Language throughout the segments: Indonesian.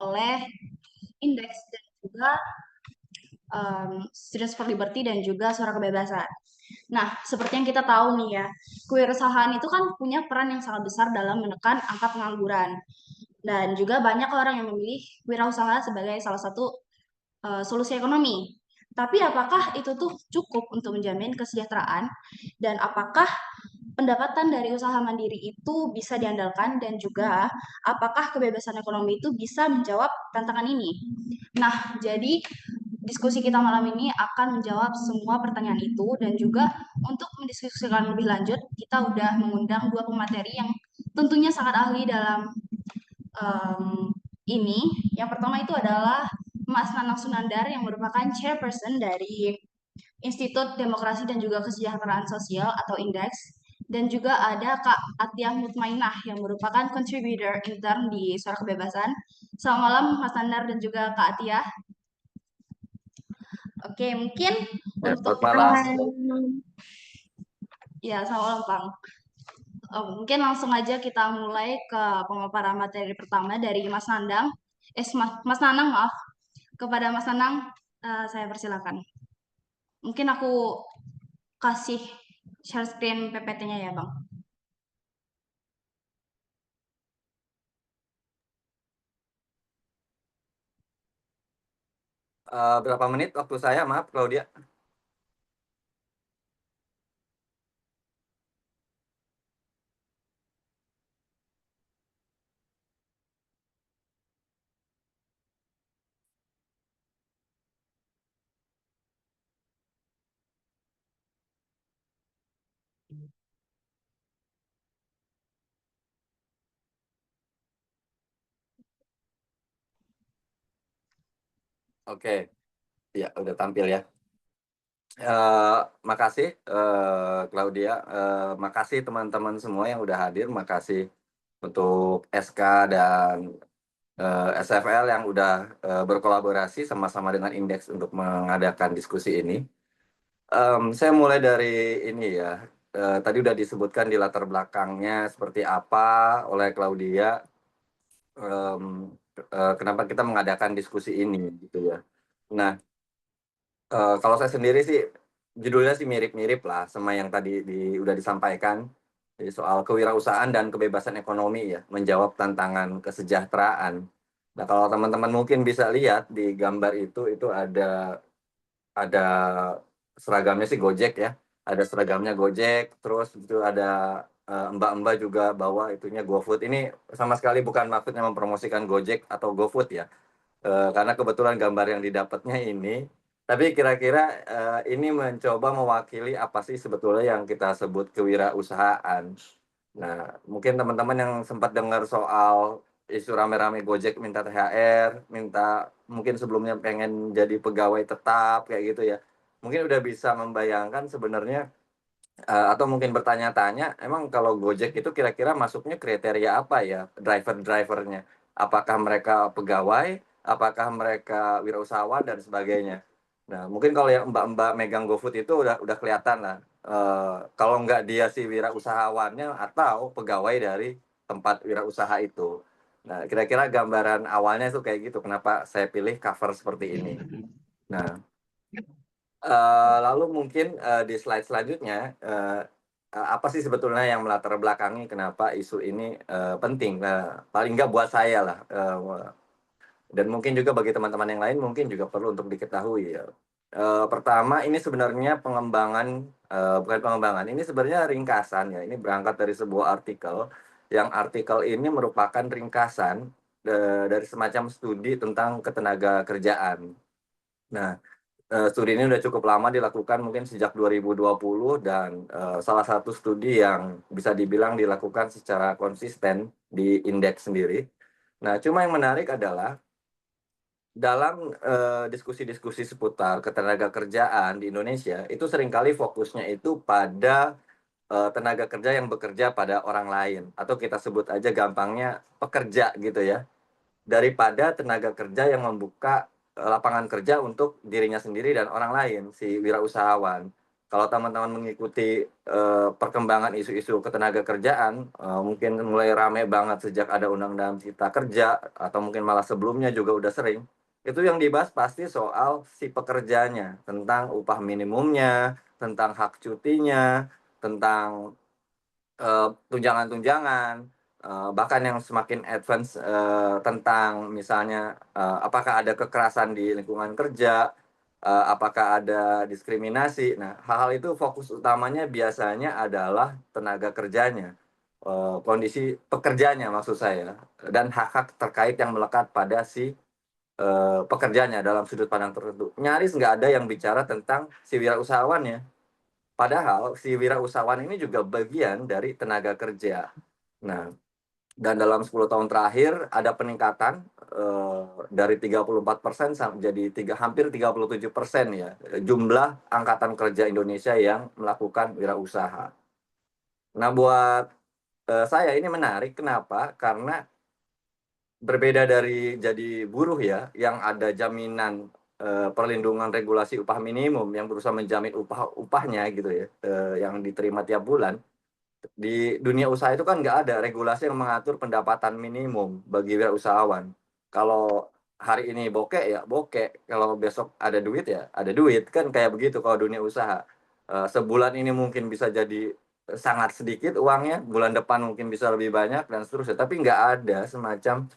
oleh indeks dan juga Students for Liberty dan juga Suara Kebebasan. Nah, seperti yang kita tahu nih ya, kewirausahaan itu kan punya peran yang sangat besar dalam menekan angka pengangguran. Dan juga banyak orang yang memilih wirausaha sebagai salah satu solusi ekonomi. Tapi apakah itu tuh cukup untuk menjamin kesejahteraan dan apakah pendapatan dari usaha mandiri itu bisa diandalkan dan juga apakah kebebasan ekonomi itu bisa menjawab tantangan ini? Nah, jadi diskusi kita malam ini akan menjawab semua pertanyaan itu dan juga untuk mendiskusikan lebih lanjut kita udah mengundang dua pemateri yang tentunya sangat ahli dalam ini. Yang pertama itu adalah Mas Nanang Sunandar yang merupakan chairperson dari Institut Demokrasi dan juga Kesejahteraan Sosial atau Indeks. Dan juga ada Kak Atiah Mutmainah yang merupakan contributor intern di Suara Kebebasan. Selamat malam Mas Nandar dan juga Kak Atiah. Oke, mungkin Ya, untuk selamat malam. ya selamat malam Bang. Mungkin langsung aja kita mulai ke pemaparan materi pertama dari Mas Nandang. Mas Nanang, maaf. Kepada Mas Nanang, saya persilakan. Mungkin aku kasih share screen PPT-nya ya, Bang. Berapa menit waktu saya, maaf Claudia? Oke, ya udah tampil ya. Makasih Claudia, makasih teman-teman semua yang udah hadir, makasih untuk SK dan SFL yang udah berkolaborasi sama-sama dengan Indeks untuk mengadakan diskusi ini. Saya mulai dari ini ya. Tadi udah disebutkan di latar belakangnya seperti apa oleh Claudia. em, Kenapa kita mengadakan diskusi ini gitu ya. Nah, kalau saya sendiri sih judulnya sih mirip-mirip lah sama yang tadi udah disampaikan. Jadi soal kewirausahaan dan kebebasan ekonomi ya, menjawab tantangan kesejahteraan. Nah, kalau teman-teman mungkin bisa lihat di gambar itu ada seragamnya sih Gojek ya. Ada seragamnya Gojek, terus itu ada mbak-mbak juga bawa itunya GoFood. Ini sama sekali bukan maksudnya mempromosikan Gojek atau GoFood ya. Karena kebetulan gambar yang didapatnya ini, tapi kira-kira ini mencoba mewakili apa sih sebetulnya yang kita sebut kewirausahaan. Nah, mungkin teman-teman yang sempat dengar soal isu rame-rame Gojek minta THR, mungkin sebelumnya pengen jadi pegawai tetap kayak gitu ya. Mungkin udah bisa membayangkan sebenarnya atau mungkin bertanya-tanya, emang kalau Gojek itu kira-kira masuknya kriteria apa ya driver-drivernya? Apakah mereka pegawai, apakah mereka wirausahawan dan sebagainya. Nah, mungkin kalau yang mbak-mbak megang GoFood itu udah kelihatan lah. Kalau nggak dia si wirausahawannya atau pegawai dari tempat wirausaha itu. Nah, kira-kira gambaran awalnya itu kayak gitu. Kenapa saya pilih cover seperti ini? Nah, lalu mungkin di slide selanjutnya, apa sih sebetulnya yang melatar belakangi kenapa isu ini penting? Nah, paling nggak buat saya lah, dan mungkin juga bagi teman-teman yang lain mungkin juga perlu untuk diketahui ya. Pertama, ini sebenarnya bukan pengembangan, ini sebenarnya ringkasan ya. Ini berangkat dari sebuah artikel, yang artikel ini merupakan ringkasan dari semacam studi tentang ketenaga kerjaan. Nah, studi ini udah cukup lama dilakukan mungkin sejak 2020 dan salah satu studi yang bisa dibilang dilakukan secara konsisten di Indeks sendiri. Nah, cuma yang menarik adalah dalam diskusi-diskusi seputar ketenaga kerjaan di Indonesia itu seringkali fokusnya itu pada tenaga kerja yang bekerja pada orang lain atau kita sebut aja gampangnya pekerja gitu ya, daripada tenaga kerja yang membuka lapangan kerja untuk dirinya sendiri dan orang lain, si wirausahawan. kalau teman-teman mengikuti perkembangan isu-isu ketenagakerjaan, mungkin mulai rame banget sejak ada Undang-Undang Cipta Kerja atau mungkin malah sebelumnya juga udah sering. Itu yang dibahas pasti soal si pekerjanya, tentang upah minimumnya, tentang hak cutinya, tentang tunjangan-tunjangan, bahkan yang semakin advance, tentang misalnya, apakah ada kekerasan di lingkungan kerja, apakah ada diskriminasi. Nah, hal-hal itu fokus utamanya biasanya adalah tenaga kerjanya, kondisi pekerjanya maksud saya, dan hak-hak terkait yang melekat pada si, pekerjanya dalam sudut pandang tertentu. Nyaris nggak ada yang bicara tentang si wirausahawannya. Padahal si wirausahawan ini juga bagian dari tenaga kerja. Nah, dan dalam 10 tahun terakhir ada peningkatan, dari 34% jadi hampir 37% ya, jumlah angkatan kerja Indonesia yang melakukan wirausaha. Nah, buat, saya ini menarik kenapa? Karena berbeda dari jadi buruh ya, yang ada jaminan, perlindungan regulasi upah minimum yang berusaha menjamin upahnya gitu ya, yang diterima tiap bulan. Di dunia usaha itu kan nggak ada regulasi yang mengatur pendapatan minimum bagi wirausahawan. Kalau hari ini bokek ya bokek, kalau besok ada duit ya ada duit, kan kayak begitu kalau dunia usaha. Sebulan ini mungkin bisa jadi sangat sedikit uangnya, bulan depan mungkin bisa lebih banyak dan seterusnya, tapi nggak ada semacam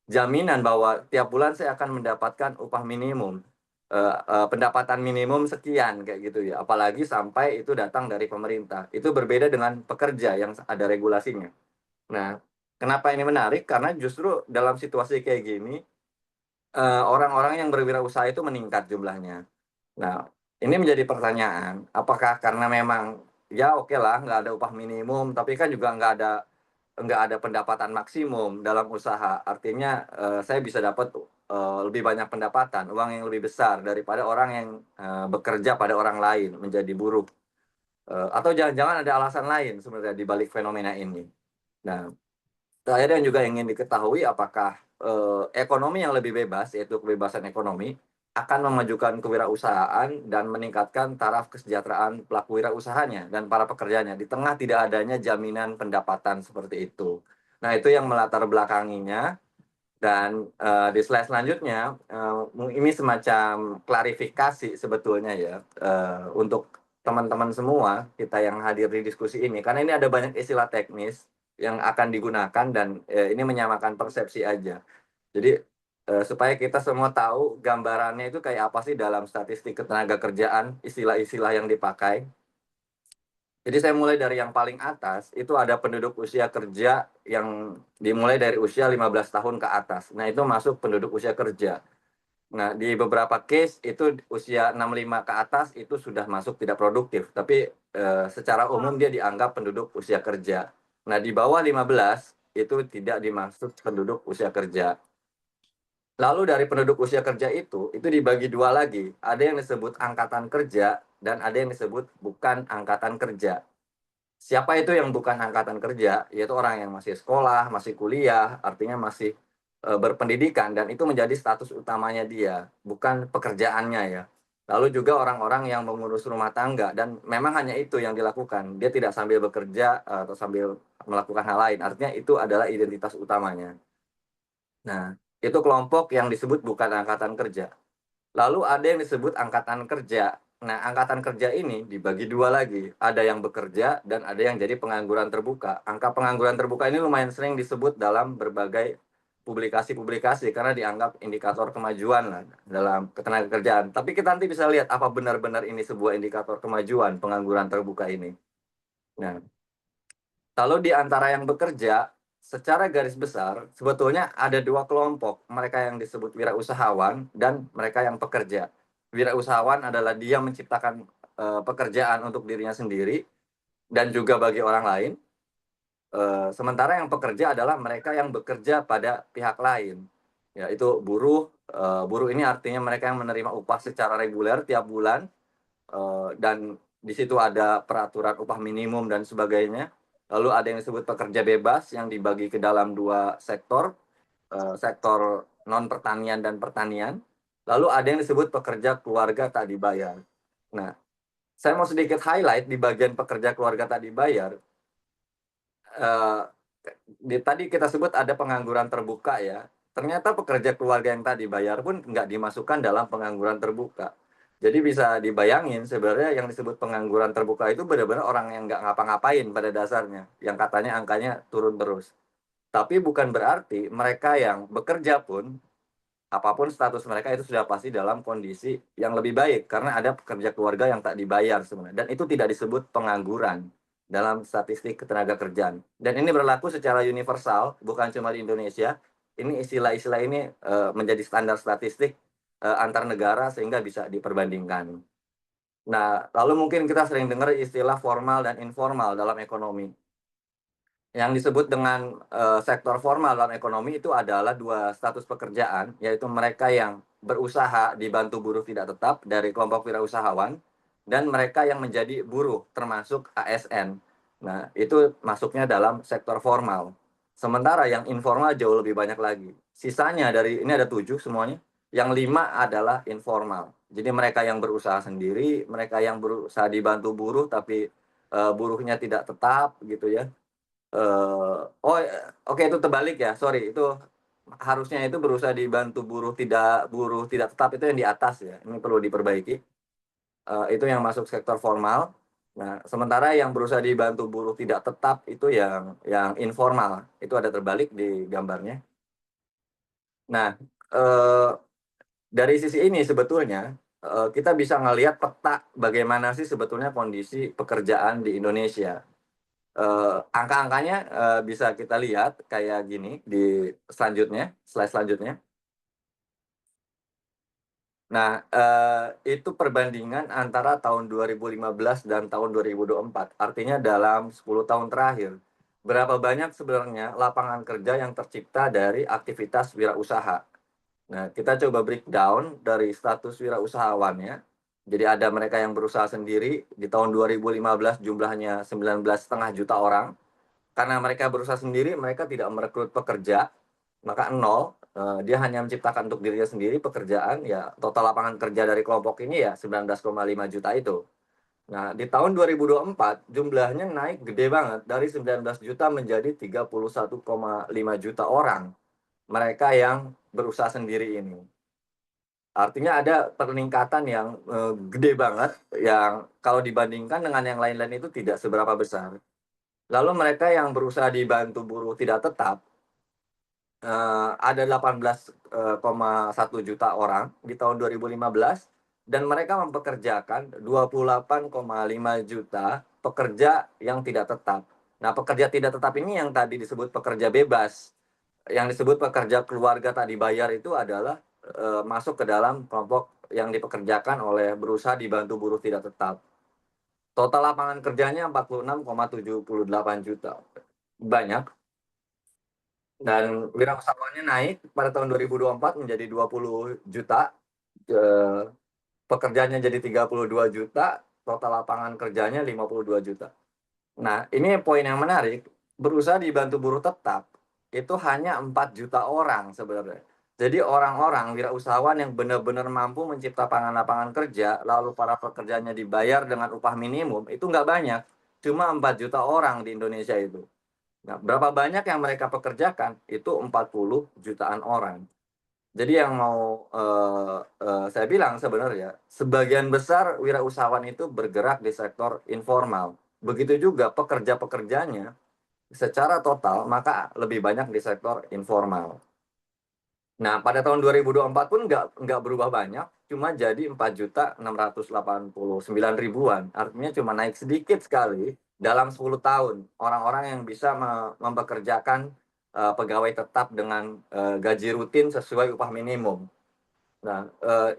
jaminan bahwa tiap bulan saya akan mendapatkan upah minimum, pendapatan minimum sekian kayak gitu ya, apalagi sampai itu datang dari pemerintah. Itu berbeda dengan pekerja yang ada regulasinya. Nah, kenapa ini menarik? Karena justru dalam situasi kayak gini, orang-orang yang berwirausaha itu meningkat jumlahnya. Nah, ini menjadi pertanyaan, apakah karena memang, ya oke lah nggak ada upah minimum, tapi kan juga nggak ada pendapatan maksimum dalam usaha. Artinya, saya bisa dapat, lebih banyak pendapatan, uang yang lebih besar daripada orang yang, bekerja pada orang lain, menjadi buruh. Atau jangan-jangan ada alasan lain sebenarnya di balik fenomena ini. Nah, terakhir yang juga ingin diketahui apakah, ekonomi yang lebih bebas, yaitu kebebasan ekonomi, akan memajukan kewirausahaan dan meningkatkan taraf kesejahteraan pelaku wirausahanya dan para pekerjanya, di tengah tidak adanya jaminan pendapatan seperti itu. Nah, itu yang melatar belakanginya dan, di slide selanjutnya, ini semacam klarifikasi sebetulnya ya, untuk teman-teman semua, kita yang hadir di diskusi ini, karena ini ada banyak istilah teknis yang akan digunakan dan, ini menyamakan persepsi aja. Jadi, supaya kita semua tahu gambarannya itu kayak apa sih dalam statistik ketenagakerjaan, istilah-istilah yang dipakai. Jadi saya mulai dari yang paling atas, itu ada penduduk usia kerja yang dimulai dari usia 15 tahun ke atas. Nah, itu masuk penduduk usia kerja. Nah, di beberapa case itu usia 65 ke atas itu sudah masuk tidak produktif, tapi, secara umum dia dianggap penduduk usia kerja. Nah, di bawah 15 itu tidak dimaksud penduduk usia kerja. Lalu dari penduduk usia kerja itu dibagi dua lagi, ada yang disebut angkatan kerja dan ada yang disebut bukan angkatan kerja. Siapa itu yang bukan angkatan kerja? Yaitu orang yang masih sekolah, masih kuliah, artinya masih, berpendidikan dan itu menjadi status utamanya dia, bukan pekerjaannya ya. Lalu juga orang-orang yang mengurus rumah tangga dan memang hanya itu yang dilakukan. Dia tidak sambil bekerja, atau sambil melakukan hal lain, artinya itu adalah identitas utamanya. Nah, itu kelompok yang disebut bukan angkatan kerja. Lalu ada yang disebut angkatan kerja. Nah, angkatan kerja ini dibagi dua lagi, ada yang bekerja dan ada yang jadi pengangguran terbuka. Angka pengangguran terbuka ini lumayan sering disebut dalam berbagai publikasi-publikasi karena dianggap indikator kemajuan lah dalam ketenagakerjaan. Tapi kita nanti bisa lihat apa benar-benar ini sebuah indikator kemajuan pengangguran terbuka ini. Nah, kalau di antara yang bekerja, secara garis besar sebetulnya ada dua kelompok, mereka yang disebut wirausahawan dan mereka yang pekerja. Wirausahawan adalah dia menciptakan, pekerjaan untuk dirinya sendiri dan juga bagi orang lain, sementara yang pekerja adalah mereka yang bekerja pada pihak lain, yaitu buruh. Buruh ini artinya mereka yang menerima upah secara reguler tiap bulan, dan di situ ada peraturan upah minimum dan sebagainya. Lalu ada yang disebut pekerja bebas yang dibagi ke dalam dua sektor, sektor non pertanian dan pertanian. Lalu ada yang disebut pekerja keluarga tak dibayar. Nah, Saya mau sedikit highlight di bagian pekerja keluarga tak dibayar. Eh, Tadi kita sebut ada pengangguran terbuka ya. Ternyata pekerja keluarga yang tak dibayar pun nggak dimasukkan dalam pengangguran terbuka. Jadi bisa dibayangin sebenarnya yang disebut pengangguran terbuka itu benar-benar orang yang nggak ngapa-ngapain pada dasarnya. Yang katanya angkanya turun terus. Tapi bukan berarti mereka yang bekerja pun apapun status mereka itu sudah pasti dalam kondisi yang lebih baik karena ada pekerja keluarga yang tak dibayar sebenarnya dan itu tidak disebut pengangguran dalam statistik ketenagakerjaan dan ini berlaku secara universal bukan cuma di Indonesia. Ini istilah-istilah ini menjadi standar statistik antar negara sehingga bisa diperbandingkan. Nah, lalu mungkin kita sering dengar istilah formal dan informal dalam ekonomi. Yang disebut dengan sektor formal dalam ekonomi itu adalah dua status pekerjaan, yaitu mereka yang berusaha dibantu buruh tidak tetap dari kelompok wirausahawan dan mereka yang menjadi buruh termasuk ASN. Nah, itu masuknya dalam sektor formal. Sementara yang informal jauh lebih banyak lagi. Sisanya dari ini ada 7 semuanya, yang 5 adalah informal. Jadi mereka yang berusaha sendiri, mereka yang berusaha dibantu buruh tapi buruhnya tidak tetap gitu ya. Oke itu terbalik ya, sorry itu harusnya itu berusaha dibantu buruh tidak tetap itu yang di atas ya, ini perlu diperbaiki. Itu yang masuk sektor formal. Nah, sementara yang berusaha dibantu buruh tidak tetap itu yang informal, itu ada terbalik di gambarnya. Nah, eh, dari sisi ini sebetulnya kita bisa ngelihat peta bagaimana sih sebetulnya kondisi pekerjaan di Indonesia. Angka-angkanya bisa kita lihat kayak gini di slide selanjutnya. Nah, itu perbandingan antara tahun 2015 dan tahun 2024. Artinya dalam 10 tahun terakhir, berapa banyak sebenarnya lapangan kerja yang tercipta dari aktivitas wirausaha. Nah, kita coba breakdown dari status wirausahawannya. Jadi ada mereka yang berusaha sendiri, di tahun 2015 jumlahnya 19,5 juta orang. Karena mereka berusaha sendiri, mereka tidak merekrut pekerja, maka nol. Dia hanya menciptakan untuk dirinya sendiri pekerjaan, ya total lapangan kerja dari kelompok ini ya 19,5 juta itu. Nah, di tahun 2024 jumlahnya naik gede banget dari 19 juta menjadi 31,5 juta orang. Mereka yang berusaha sendiri ini. Artinya ada peningkatan yang gede banget yang kalau dibandingkan dengan yang lain-lain itu tidak seberapa besar. Lalu mereka yang berusaha dibantu buruh tidak tetap, ada 18,1 juta orang di tahun 2015 dan mereka mempekerjakan 28,5 juta pekerja yang tidak tetap. Nah, pekerja tidak tetap ini yang tadi disebut pekerja bebas, yang disebut pekerja keluarga tak dibayar itu adalah masuk ke dalam kelompok yang dipekerjakan oleh berusaha dibantu buruh tidak tetap. Total lapangan kerjanya 46,78 juta. Banyak. Dan wirausahawannya naik pada tahun 2024 menjadi 20 juta, pekerjanya jadi 32 juta, total lapangan kerjanya 52 juta. Nah, ini poin yang menarik, berusaha dibantu buruh tetap, itu hanya 4 juta orang sebenarnya. Jadi orang-orang wirausahawan yang benar-benar mampu menciptakan lapangan kerja, lalu para pekerjanya dibayar dengan upah minimum, itu nggak banyak. Cuma 4 juta orang di Indonesia itu. Nah, berapa banyak yang mereka pekerjakan? Itu 40 jutaan orang. Jadi yang mau saya bilang sebenarnya, sebagian besar wirausahawan itu bergerak di sektor informal. Begitu juga pekerja-pekerjanya secara total maka lebih banyak di sektor informal. Nah, pada tahun 2024 pun nggak berubah banyak, cuma jadi 4.689 ribuan. Artinya cuma naik sedikit sekali dalam 10 tahun. Orang-orang yang bisa mempekerjakan pegawai tetap dengan gaji rutin sesuai upah minimum. Nah,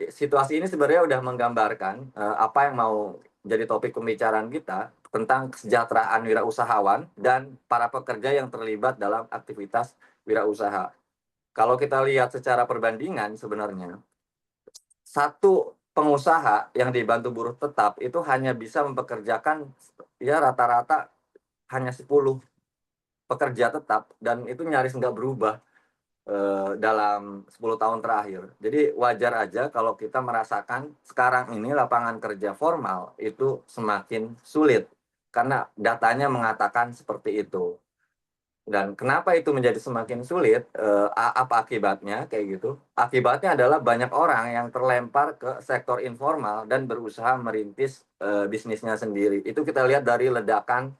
situasi ini sebenarnya udah menggambarkan apa yang mau jadi topik pembicaraan kita tentang kesejahteraan wirausahawan dan para pekerja yang terlibat dalam aktivitas wirausaha. Kalau kita lihat secara perbandingan sebenarnya, satu pengusaha yang dibantu buruh tetap itu hanya bisa mempekerjakan ya rata-rata hanya 10 pekerja tetap dan itu nyaris nggak berubah. dalam 10 tahun terakhir. Jadi wajar aja kalau kita merasakan sekarang ini lapangan kerja formal itu semakin sulit, karena datanya mengatakan seperti itu. Dan kenapa itu menjadi semakin sulit, apa akibatnya kayak gitu? Akibatnya adalah banyak orang yang terlempar ke sektor informal dan berusaha merintis, bisnisnya sendiri. Itu kita lihat dari ledakan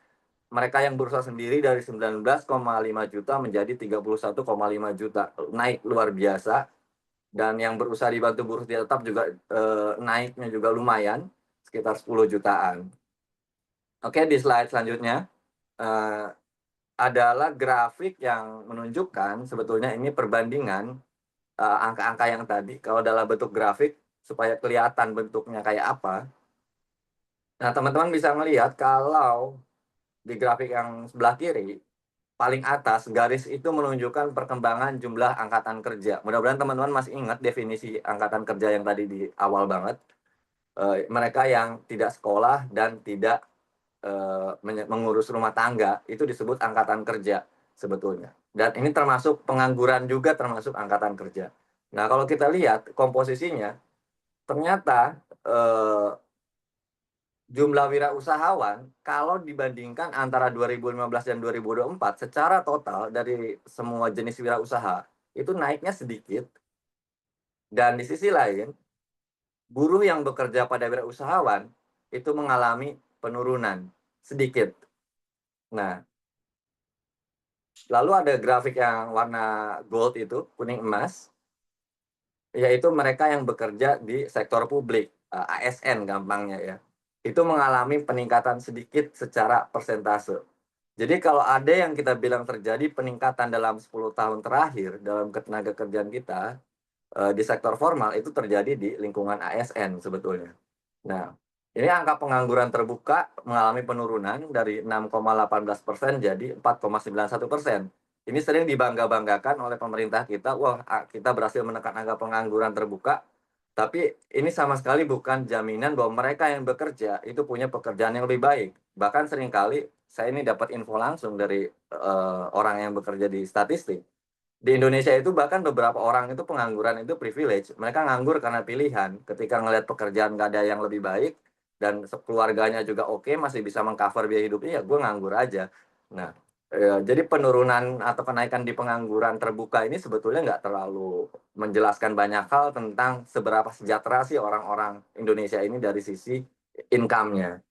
mereka yang berusaha sendiri dari 19,5 juta menjadi 31,5 juta, naik luar biasa. Dan yang berusaha dibantu buruh tidak tetap juga, naiknya juga lumayan, sekitar 10 jutaan. Oke, di slide selanjutnya, eee, adalah grafik yang menunjukkan sebetulnya ini perbandingan, angka-angka yang tadi kalau dalam bentuk grafik supaya kelihatan bentuknya kayak apa. Nah, teman-teman bisa melihat kalau di grafik yang sebelah kiri, paling atas garis itu menunjukkan perkembangan jumlah angkatan kerja. Mudah-mudahan teman-teman masih ingat definisi angkatan kerja yang tadi di awal banget. Mereka yang tidak sekolah dan tidak, mengurus rumah tangga, itu disebut angkatan kerja sebetulnya. Dan ini termasuk pengangguran juga termasuk angkatan kerja. Nah, kalau kita lihat komposisinya, ternyata, jumlah wirausahawan kalau dibandingkan antara 2015 dan 2024 secara total dari semua jenis wirausaha, itu naiknya sedikit. Dan di sisi lain, buruh yang bekerja pada wirausahawan itu mengalami penurunan sedikit. Nah, lalu ada grafik yang warna gold itu, kuning emas, yaitu mereka yang bekerja di sektor publik, ASN gampangnya ya. Itu mengalami peningkatan sedikit secara persentase. Jadi kalau ada yang kita bilang terjadi peningkatan dalam 10 tahun terakhir dalam ketenagakerjaan kita, di sektor formal itu terjadi di lingkungan ASN sebetulnya. Nah, ini angka pengangguran terbuka mengalami penurunan dari 6,18% jadi 4,91%. Ini sering dibangga-banggakan oleh pemerintah kita, wah kita berhasil menekan angka pengangguran terbuka, tapi ini sama sekali bukan jaminan bahwa mereka yang bekerja itu punya pekerjaan yang lebih baik. Bahkan seringkali saya ini dapat info langsung dari, orang yang bekerja di statistik. Di Indonesia itu bahkan beberapa orang itu pengangguran itu privilege. Mereka nganggur karena pilihan. Ketika ngelihat pekerjaan nggak ada yang lebih baik dan keluarganya juga oke, masih bisa mengcover biaya hidupnya, ya gue nganggur aja. Nah, jadi penurunan atau kenaikan di pengangguran terbuka ini sebetulnya nggak terlalu menjelaskan banyak hal tentang seberapa sejahtera sih orang-orang Indonesia ini dari sisi income-nya.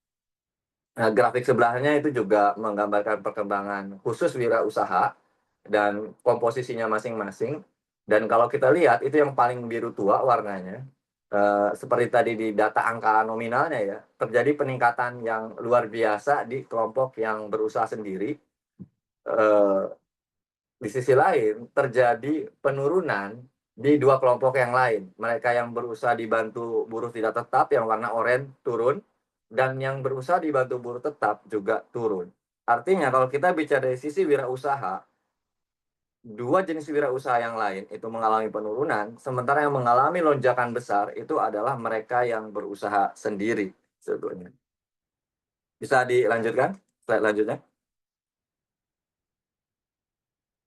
Nah, grafik sebelahnya itu juga menggambarkan perkembangan khusus wirausaha dan komposisinya masing-masing. Dan kalau kita lihat itu yang paling biru tua warnanya, seperti tadi di data angka nominalnya ya, terjadi peningkatan yang luar biasa di kelompok yang berusaha sendiri. Eee, di sisi lain terjadi penurunan di dua kelompok yang lain. Mereka yang berusaha dibantu buruh tidak tetap yang warna oranye turun, dan yang berusaha dibantu buruh tetap juga turun. Artinya kalau kita bicara dari sisi wirausaha, dua jenis wirausaha yang lain itu mengalami penurunan, sementara yang mengalami lonjakan besar itu adalah mereka yang berusaha sendiri sebetulnya. Bisa dilanjutkan slide lanjutnya?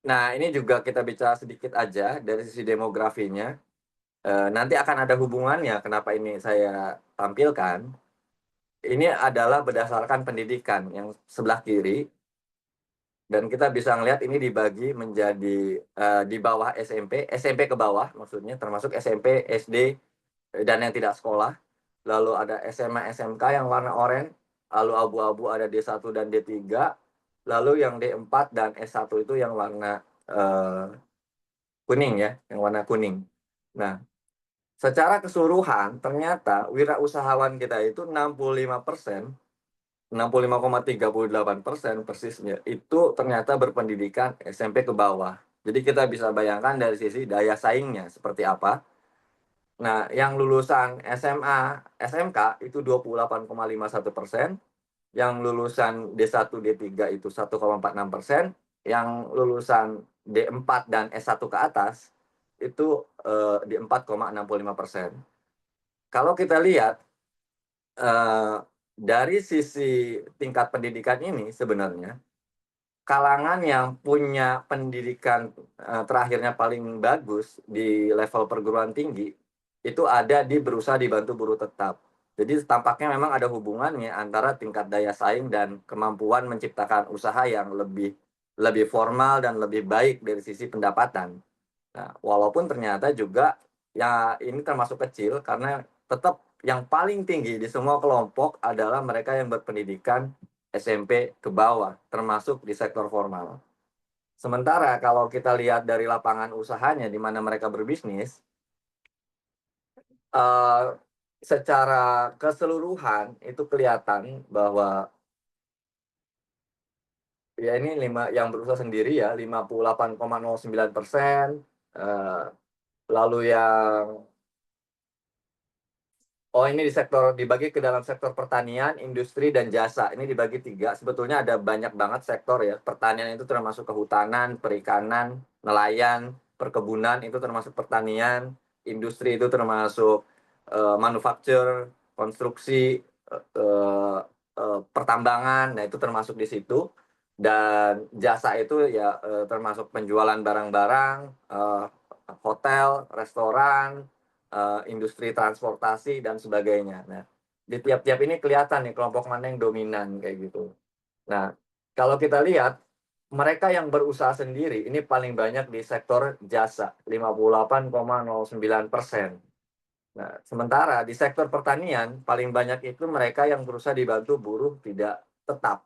Nah, ini juga kita bicara sedikit aja dari sisi demografinya. Nanti akan ada hubungannya kenapa ini saya tampilkan. Ini adalah berdasarkan pendidikan yang sebelah kiri, dan kita bisa ngelihat ini dibagi menjadi, di bawah SMP, SMP ke bawah maksudnya termasuk SMP, SD, dan yang tidak sekolah. Lalu ada SMA, SMK yang warna oranye, lalu abu-abu ada D1 dan D3, lalu yang D4 dan S1 itu yang warna, kuning ya, yang warna kuning. Nah, secara keseluruhan ternyata wirausahawan kita itu 65%, 65,38% persisnya, itu ternyata berpendidikan SMP ke bawah. Jadi kita bisa bayangkan dari sisi daya saingnya seperti apa. Nah, yang lulusan SMA, SMK itu 28,51%, yang lulusan D1, D3 itu 1,46%, yang lulusan D4 dan S1 ke atas itu, di 4,65%. Kalau kita lihat, dari sisi tingkat pendidikan ini sebenarnya, kalangan yang punya pendidikan terakhirnya paling bagus di level perguruan tinggi itu ada di berusaha dibantu buruh tetap. Jadi tampaknya memang ada hubungannya antara tingkat daya saing dan kemampuan menciptakan usaha yang lebih lebih formal dan lebih baik dari sisi pendapatan. Nah, walaupun ternyata juga ya ini termasuk kecil karena tetap yang paling tinggi di semua kelompok adalah mereka yang berpendidikan SMP ke bawah, termasuk di sektor formal. Sementara kalau kita lihat dari lapangan usahanya di mana mereka berbisnis, eh, secara keseluruhan itu kelihatan bahwa ya ini yang berusaha sendiri ya 58,09%, eh, lalu yang oh, ini di sektor dibagi ke dalam sektor pertanian, industri, dan jasa. Ini dibagi 3. Sebetulnya ada banyak banget sektor ya. Pertanian itu termasuk kehutanan, perikanan, nelayan, perkebunan itu termasuk pertanian, industri itu termasuk manufaktur, konstruksi, eh, pertambangan, nah itu termasuk di situ. Dan jasa itu ya termasuk penjualan barang-barang, hotel, restoran, industri transportasi dan sebagainya. Nah, di tiap-tiap ini kelihatan nih kelompok mana yang dominan kayak gitu. Nah, kalau kita lihat mereka yang berusaha sendiri ini paling banyak di sektor jasa 58,09%. Nah, sementara di sektor pertanian paling banyak itu mereka yang berusaha dibantu buruh tidak tetap.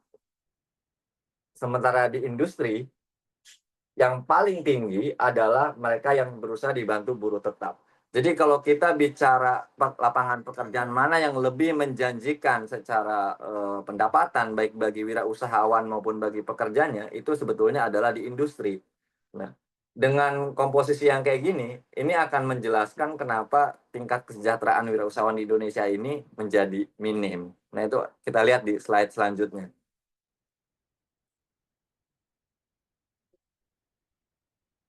Sementara di industri yang paling tinggi adalah mereka yang berusaha dibantu buruh tetap. Jadi kalau kita bicara lapangan pekerjaan mana yang lebih menjanjikan secara pendapatan baik bagi wirausahawan maupun bagi pekerjanya itu sebetulnya adalah di industri. Nah, dengan komposisi yang kayak gini, ini akan menjelaskan kenapa tingkat kesejahteraan wirausahawan di Indonesia ini menjadi minim. Nah, itu kita lihat di slide selanjutnya.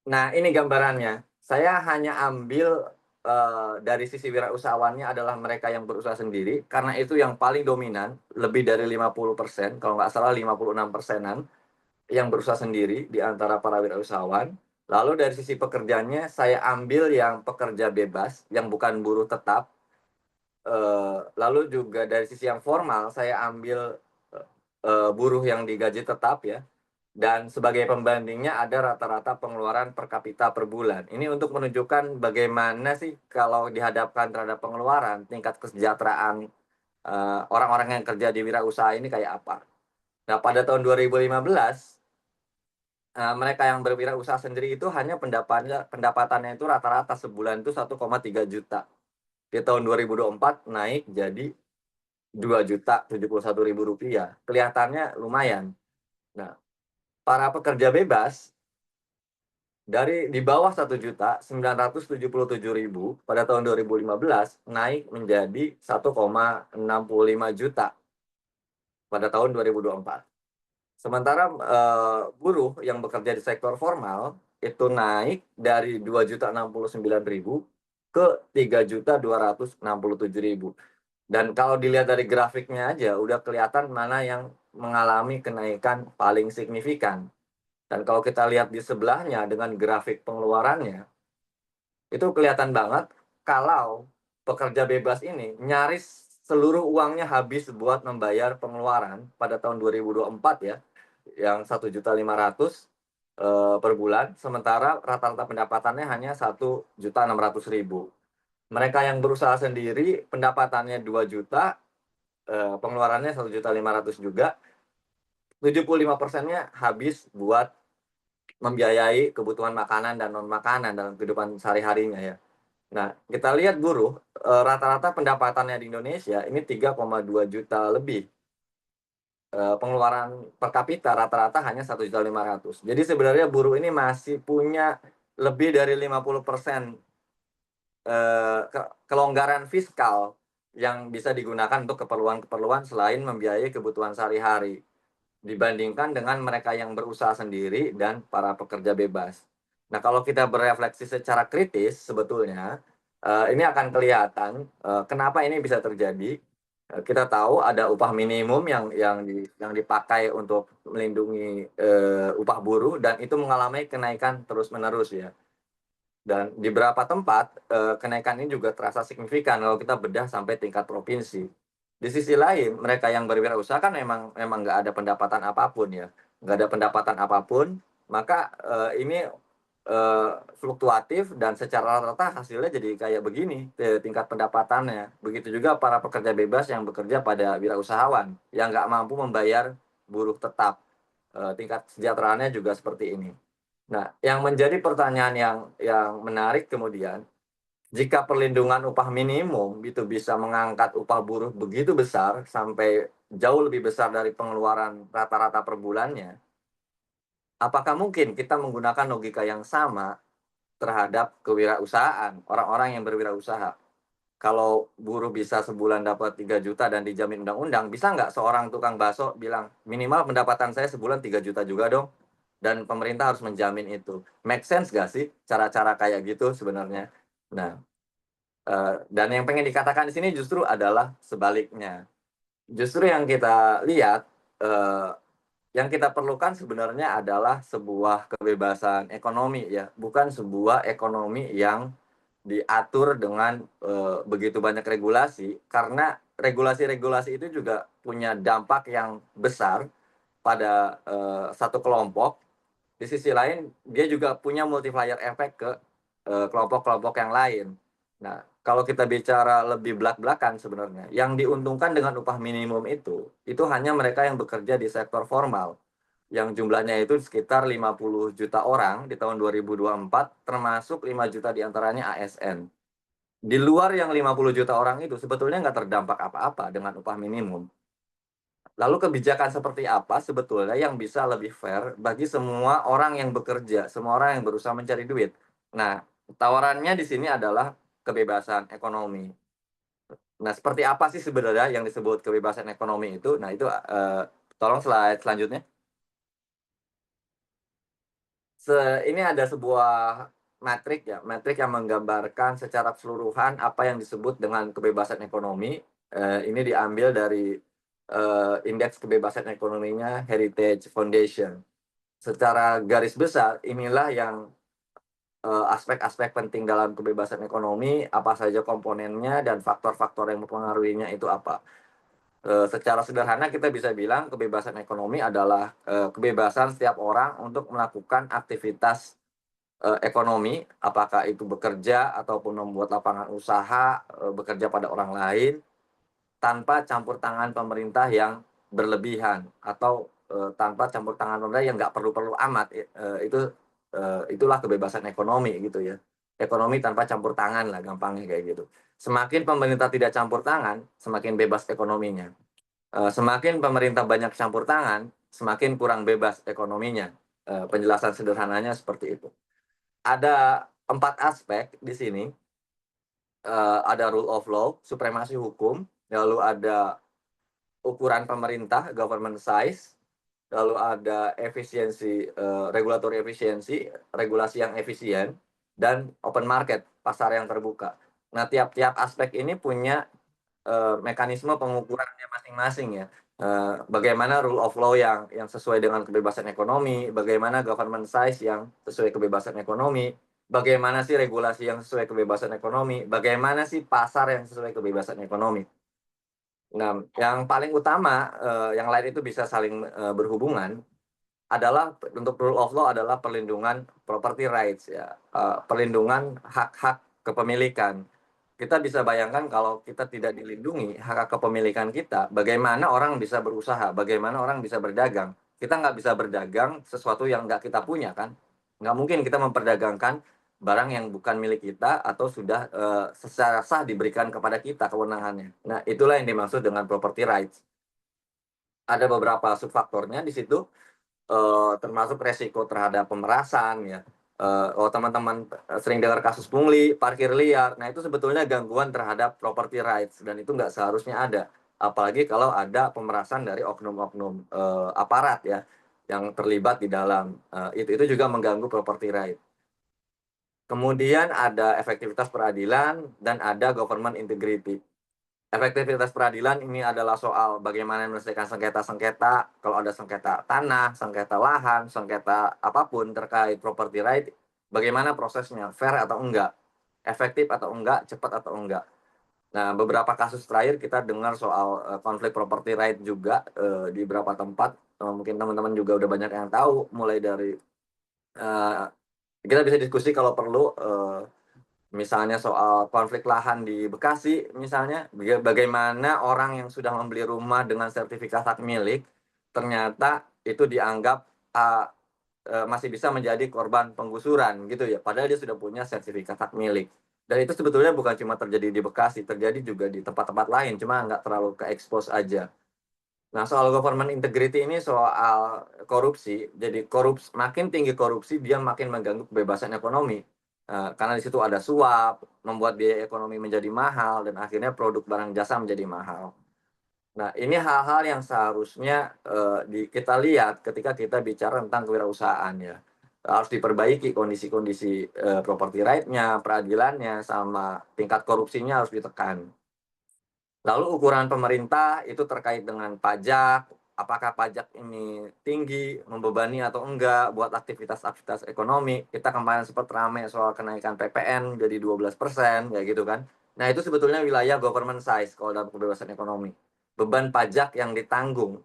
Nah, ini gambarannya. Saya hanya ambil dari sisi wirausahawannya adalah mereka yang berusaha sendiri, karena itu yang paling dominan, lebih dari 50%, kalau nggak salah 56%-an, yang berusaha sendiri di antara para wirausahawan. Lalu dari sisi pekerjaannya, saya ambil yang pekerja bebas, yang bukan buruh tetap. Lalu juga dari sisi yang formal, saya ambil buruh yang digaji tetap ya, dan sebagai pembandingnya ada rata-rata pengeluaran per kapita per bulan. Ini untuk menunjukkan bagaimana sih kalau dihadapkan terhadap pengeluaran, tingkat kesejahteraan orang-orang yang kerja di wirausaha ini kayak apa. Nah, pada tahun 2015, mereka yang berwirausaha sendiri itu hanya pendapatannya itu rata-rata sebulan itu 1,3 juta. Di tahun 2024 naik jadi 2.071.000 rupiah. Kelihatannya lumayan. Nah, para pekerja bebas dari di bawah 1.977.000 pada tahun 2015 naik menjadi 1,65 juta pada tahun 2024. Sementara buruh yang bekerja di sektor formal itu naik dari 2.069.000 ke 3.267.000. Dan kalau dilihat dari grafiknya aja udah kelihatan mana yang mengalami kenaikan paling signifikan. Dan kalau kita lihat di sebelahnya dengan grafik pengeluarannya, itu kelihatan banget kalau pekerja bebas ini nyaris seluruh uangnya habis buat membayar pengeluaran pada tahun 2024 ya, yang 1.500.000 per bulan, sementara rata-rata pendapatannya hanya 1.600.000. Mereka yang berusaha sendiri pendapatannya 2 juta, pengeluarannya 1.500.000 juga, 75%-nya habis buat membiayai kebutuhan makanan dan non makanan dalam kehidupan sehari-harinya ya. Nah, kita lihat buruh rata-rata pendapatannya di Indonesia ini 3,2 juta lebih. Pengeluaran per kapita rata-rata hanya 1.500.000. Jadi sebenarnya buruh ini masih punya lebih dari 50% kelonggaran fiskal yang bisa digunakan untuk keperluan-keperluan selain membiayai kebutuhan sehari-hari dibandingkan dengan mereka yang berusaha sendiri dan para pekerja bebas. Nah, kalau kita berefleksi secara kritis sebetulnya ini akan kelihatan kenapa ini bisa terjadi. Kita tahu ada upah minimum yang dipakai untuk melindungi upah buruh dan itu mengalami kenaikan terus-menerus ya. Dan di beberapa tempat kenaikan ini juga terasa signifikan kalau kita bedah sampai tingkat provinsi. Di sisi lain, mereka yang berwirausaha kan memang memang nggak ada pendapatan apapun ya, nggak ada pendapatan apapun, maka ini fluktuatif dan secara rata hasilnya jadi kayak begini tingkat pendapatannya. Begitu juga para pekerja bebas yang bekerja pada wirausahawan yang nggak mampu membayar buruh tetap. Tingkat kesejahteraannya juga seperti ini. Nah, yang menjadi pertanyaan yang menarik kemudian, jika perlindungan upah minimum itu bisa mengangkat upah buruh begitu besar sampai jauh lebih besar dari pengeluaran rata-rata per bulannya, apakah mungkin kita menggunakan logika yang sama terhadap kewirausahaan, orang-orang yang berwirausaha? Kalau buruh bisa sebulan dapat 3 juta dan dijamin undang-undang, bisa nggak seorang tukang bakso bilang, "Minimal pendapatan saya sebulan 3 juta juga dong," dan pemerintah harus menjamin itu. Make sense nggak sih cara-cara kayak gitu sebenarnya? Nah, dan yang pengen dikatakan di sini justru adalah sebaliknya. Justru yang kita lihat, eee, yang kita perlukan sebenarnya adalah sebuah kebebasan ekonomi ya, bukan sebuah ekonomi yang diatur dengan begitu banyak regulasi, karena regulasi-regulasi itu juga punya dampak yang besar pada satu kelompok. Di sisi lain, dia juga punya multiplier efek ke kelompok-kelompok yang lain. Nah, kalau kita bicara lebih belak-belakan sebenarnya, yang diuntungkan dengan upah minimum itu hanya mereka yang bekerja di sektor formal, yang jumlahnya itu sekitar 50 juta orang di tahun 2024, termasuk 5 juta diantaranya ASN. Di luar yang 50 juta orang itu sebetulnya nggak terdampak apa-apa dengan upah minimum. Lalu kebijakan seperti apa sebetulnya yang bisa lebih fair bagi semua orang yang bekerja, semua orang yang berusaha mencari duit? Nah, tawarannya di sini adalah kebebasan ekonomi. Nah, seperti apa sih sebenarnya yang disebut kebebasan ekonomi itu? Nah, itu, tolong slide selanjutnya. Ini ada sebuah metrik ya, metrik yang menggambarkan secara keseluruhan apa yang disebut dengan kebebasan ekonomi. Ini diambil dari indeks kebebasan ekonominya Heritage Foundation. Secara garis besar, inilah yang aspek-aspek penting dalam kebebasan ekonomi, apa saja komponennya dan faktor-faktor yang mempengaruhinya itu apa. Secara sederhana kita bisa bilang kebebasan ekonomi adalah kebebasan setiap orang untuk melakukan aktivitas ekonomi, apakah itu bekerja ataupun membuat lapangan usaha, bekerja pada orang lain, tanpa campur tangan pemerintah yang berlebihan atau, tanpa campur tangan pemerintah yang nggak perlu-perlu amat, itulah kebebasan ekonomi gitu ya. Ekonomi tanpa campur tangan lah gampangnya kayak gitu. Semakin pemerintah tidak campur tangan, semakin bebas ekonominya. Semakin pemerintah banyak campur tangan, semakin kurang bebas ekonominya. Penjelasan sederhananya seperti itu. Ada 4 aspek di sini, ada rule of law, supremasi hukum, lalu ada ukuran pemerintah, government size, lalu ada efisiensi, regulatory efisiensi, regulasi yang efisien, dan open market, pasar yang terbuka. Nah, tiap-tiap aspek ini punya mekanisme pengukurannya masing-masing ya. Bagaimana rule of law yang sesuai dengan kebebasan ekonomi, bagaimana government size yang sesuai kebebasan ekonomi, bagaimana sih regulasi yang sesuai kebebasan ekonomi, bagaimana sih pasar yang sesuai kebebasan ekonomi. Nah, yang paling utama, yang lain itu bisa saling berhubungan adalah untuk rule of law adalah perlindungan property rights ya, perlindungan hak-hak kepemilikan. Kita bisa bayangkan kalau kita tidak dilindungi hak-hak kepemilikan kita, bagaimana orang bisa berusaha, bagaimana orang bisa berdagang. Kita nggak bisa berdagang sesuatu yang nggak kita punya kan. Nggak mungkin kita memperdagangkan barang yang bukan milik kita atau sudah secara sah diberikan kepada kita kewenangannya. Nah, itulah yang dimaksud dengan property rights. Ada beberapa subfaktornya di situ, termasuk resiko terhadap pemerasan ya, kalau teman-teman, sering dengar kasus pungli, parkir liar, nah itu sebetulnya gangguan terhadap property rights dan itu nggak seharusnya ada. Apalagi kalau ada pemerasan dari oknum-oknum, aparat ya, yang terlibat di dalam, itu juga mengganggu property right. Kemudian ada efektivitas peradilan dan ada government integrity. Efektivitas peradilan ini adalah soal bagaimana menyelesaikan sengketa-sengketa, kalau ada sengketa tanah, sengketa lahan, sengketa apapun terkait property right, bagaimana prosesnya, fair atau enggak, efektif atau enggak, cepat atau enggak. Nah, beberapa kasus terakhir kita dengar soal konflik property right juga di beberapa tempat, mungkin teman-teman juga udah banyak yang tahu, mulai dari eh, kita bisa diskusi kalau perlu misalnya soal konflik lahan di Bekasi misalnya, bagaimana orang yang sudah membeli rumah dengan sertifikat hak milik, ternyata itu dianggap, masih bisa menjadi korban penggusuran gitu ya, padahal dia sudah punya sertifikat hak milik. Dan itu sebetulnya bukan cuma terjadi di Bekasi, terjadi juga di tempat-tempat lain, cuma nggak terlalu ke-expose aja. Nah, soal government integrity ini soal korupsi. Jadi makin tinggi korupsi, dia makin mengganggu kebebasan ekonomi. Karena di situ ada suap, membuat biaya ekonomi menjadi mahal, dan akhirnya produk barang jasa menjadi mahal. Nah, ini hal-hal yang seharusnya kita lihat ketika kita bicara tentang kewirausahaan ya. Harus diperbaiki kondisi-kondisi property right-nya, peradilannya, sama tingkat korupsinya harus ditekan. Lalu ukuran pemerintah itu terkait dengan pajak, apakah pajak ini tinggi, membebani atau enggak buat aktivitas-aktivitas ekonomi. Kita kemarin sempat ramai soal kenaikan PPN jadi 12%, kayak gitu kan. Nah, itu sebetulnya wilayah government size kalau dalam kebebasan ekonomi. Beban pajak yang ditanggung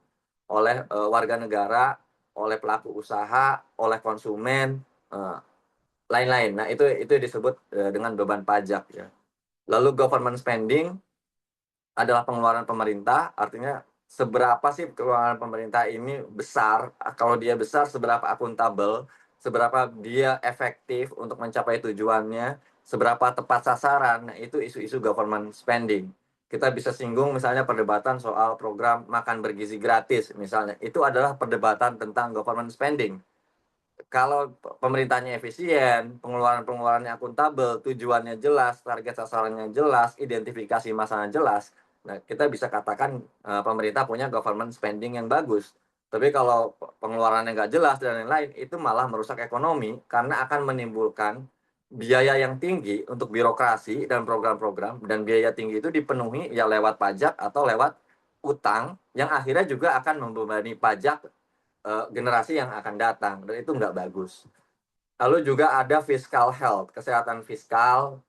oleh warga negara, oleh pelaku usaha, oleh konsumen, lain-lain. Nah, itu disebut dengan beban pajak ya. Lalu government spending adalah pengeluaran pemerintah, artinya seberapa sih pengeluaran pemerintah ini besar, kalau dia besar seberapa akuntabel, seberapa dia efektif untuk mencapai tujuannya, seberapa tepat sasaran, nah itu isu-isu government spending. Kita bisa singgung misalnya perdebatan soal program makan bergizi gratis misalnya, itu adalah perdebatan tentang government spending. Kalau pemerintahnya efisien, pengeluaran-pengeluarannya akuntabel, tujuannya jelas, target sasarannya jelas, identifikasi masalahnya jelas, nah kita bisa katakan pemerintah punya government spending yang bagus. Tapi kalau pengeluarannya nggak jelas dan lain-lain, itu malah merusak ekonomi karena akan menimbulkan biaya yang tinggi untuk birokrasi dan program-program, dan biaya tinggi itu dipenuhi ya lewat pajak atau lewat utang yang akhirnya juga akan membebani pajak generasi yang akan datang, dan itu nggak bagus. Lalu juga ada fiscal health, kesehatan fiskal.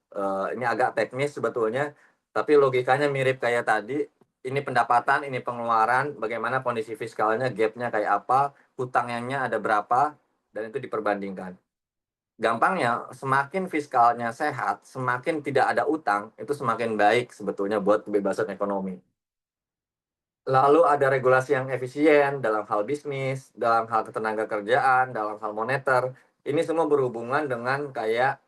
Ini agak teknis sebetulnya, tapi logikanya mirip kayak tadi. Ini pendapatan, ini pengeluaran, bagaimana kondisi fiskalnya, gapnya kayak apa, hutangnya ada berapa, dan itu diperbandingkan. Gampangnya, semakin fiskalnya sehat, semakin tidak ada utang, itu semakin baik sebetulnya buat kebebasan ekonomi. Lalu ada regulasi yang efisien dalam hal bisnis, dalam hal ketenaga kerjaan, dalam hal moneter. Ini semua berhubungan dengan kayak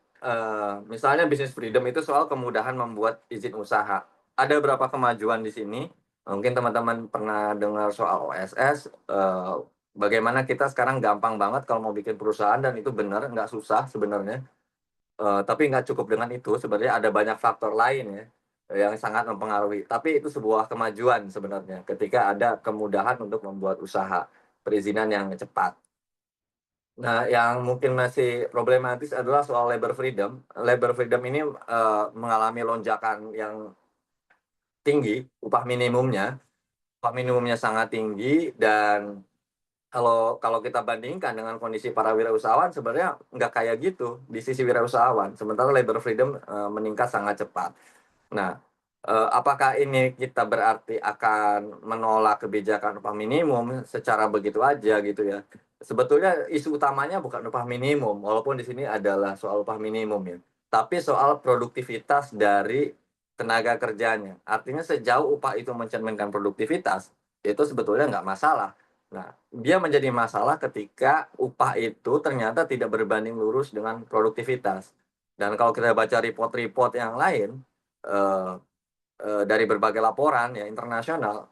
misalnya bisnis freedom itu soal kemudahan membuat izin usaha. Ada beberapa kemajuan di sini. Mungkin teman-teman pernah dengar soal OSS. Bagaimana kita sekarang gampang banget kalau mau bikin perusahaan, dan itu benar, nggak susah sebenarnya. Tapi nggak cukup dengan itu, sebenarnya ada banyak faktor lain ya, yang sangat mempengaruhi. Tapi itu sebuah kemajuan sebenarnya, ketika ada kemudahan untuk membuat usaha, perizinan yang cepat. Nah, yang mungkin masih problematis adalah soal labor freedom. Labor freedom ini mengalami lonjakan yang tinggi, upah minimumnya sangat tinggi, dan kalau kalau kita bandingkan dengan kondisi para wirausahawan, sebenarnya nggak kayak gitu di sisi wirausahawan. Sementara labor freedom meningkat sangat cepat. Nah, apakah ini kita berarti akan menolak kebijakan upah minimum secara begitu aja gitu ya? Sebetulnya isu utamanya bukan upah minimum, walaupun di sini adalah soal upah minimum ya, tapi soal produktivitas dari tenaga kerjanya. Artinya sejauh upah itu mencerminkan produktivitas, itu sebetulnya nggak masalah. Nah, dia menjadi masalah ketika upah itu ternyata tidak berbanding lurus dengan produktivitas. Dan kalau kita baca report-report yang lain, eh, dari berbagai laporan ya internasional,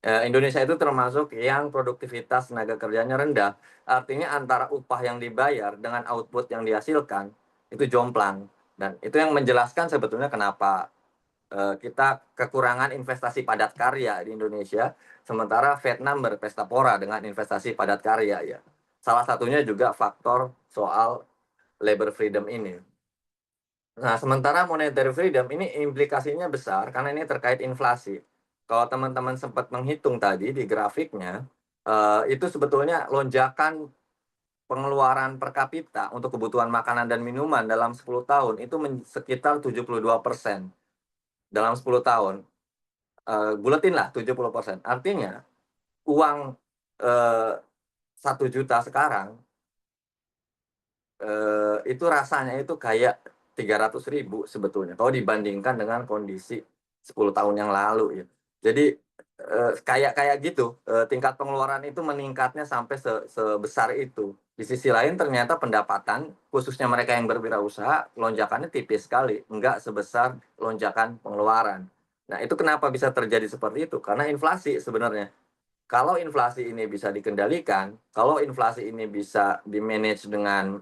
Indonesia itu termasuk yang produktivitas tenaga kerjanya rendah. Artinya antara upah yang dibayar dengan output yang dihasilkan itu jomplang. Dan itu yang menjelaskan sebetulnya kenapa kita kekurangan investasi padat karya di Indonesia, sementara Vietnam berpesta pora dengan investasi padat karya ya. Salah satunya juga faktor soal labor freedom ini. Nah, sementara monetary freedom ini implikasinya besar karena ini terkait inflasi. Kalau teman-teman sempat menghitung tadi di grafiknya, itu sebetulnya lonjakan pengeluaran per kapita untuk kebutuhan makanan dan minuman dalam 10 tahun itu sekitar 72% dalam 10 tahun. Buletinlah 70%. Artinya uang, eee, 1 juta sekarang, itu rasanya itu kayak 300.000 sebetulnya kalau dibandingkan dengan kondisi 10 tahun yang lalu ya. Jadi, kayak kayak gitu, tingkat pengeluaran itu meningkatnya sampai sebesar itu. Di sisi lain ternyata pendapatan, khususnya mereka yang berwirausaha, lonjakannya tipis sekali, enggak sebesar lonjakan pengeluaran. Nah, itu kenapa bisa terjadi seperti itu? Karena inflasi sebenarnya. Kalau inflasi ini bisa dikendalikan, kalau inflasi ini bisa di-manage dengan,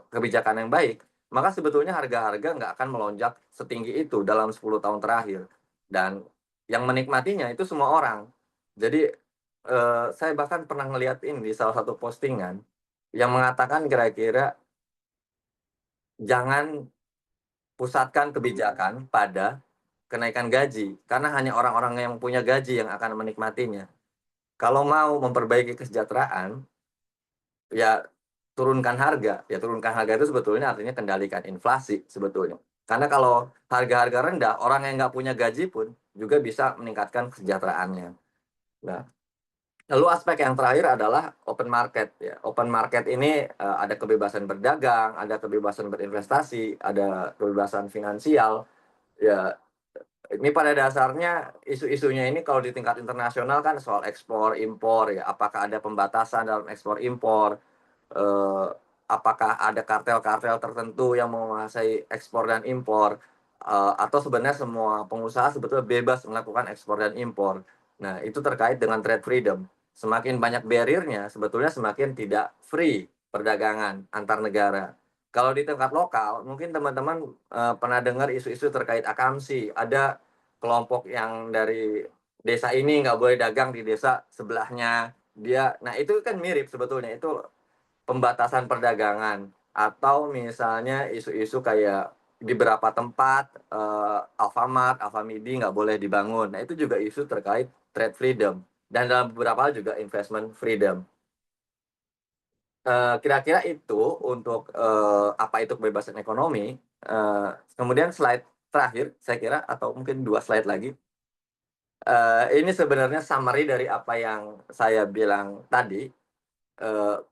kebijakan yang baik, maka sebetulnya harga-harga nggak akan melonjak setinggi itu dalam 10 tahun terakhir. Dan yang menikmatinya itu semua orang. Jadi, saya bahkan pernah ngelihat ini di salah satu postingan yang mengatakan kira-kira, "Jangan pusatkan kebijakan pada kenaikan gaji, karena hanya orang-orang yang punya gaji yang akan menikmatinya. Kalau mau memperbaiki kesejahteraan, ya turunkan harga itu sebetulnya artinya kendalikan inflasi sebetulnya. Karena kalau harga-harga rendah, orang yang nggak punya gaji pun juga bisa meningkatkan kesejahteraannya. Nah, lalu aspek yang terakhir adalah open market ya. Open market ini, ada kebebasan berdagang, ada kebebasan berinvestasi, ada kebebasan finansial, ya ini pada dasarnya isu-isunya ini kalau di tingkat internasional kan soal ekspor impor ya, apakah ada pembatasan dalam ekspor impor, eee, apakah ada kartel-kartel tertentu yang menguasai ekspor dan impor, atau sebenarnya semua pengusaha sebetulnya bebas melakukan ekspor dan impor. Nah, itu terkait dengan trade freedom. Semakin banyak barrier-nya, sebetulnya semakin tidak free perdagangan antar negara. Kalau di tingkat lokal, mungkin teman-teman, pernah dengar isu-isu terkait akamsi, ada kelompok yang dari desa ini nggak boleh dagang di desa sebelahnya, nah itu kan mirip sebetulnya, itu pembatasan perdagangan atau misalnya isu-isu kayak di beberapa tempat, Alfamart, Alfamidi nggak boleh dibangun. Nah, itu juga isu terkait trade freedom dan dalam beberapa hal juga investment freedom. Kira-kira itu untuk, apa itu kebebasan ekonomi, kemudian slide terakhir saya kira atau mungkin 2 slide lagi, ini sebenarnya summary dari apa yang saya bilang tadi.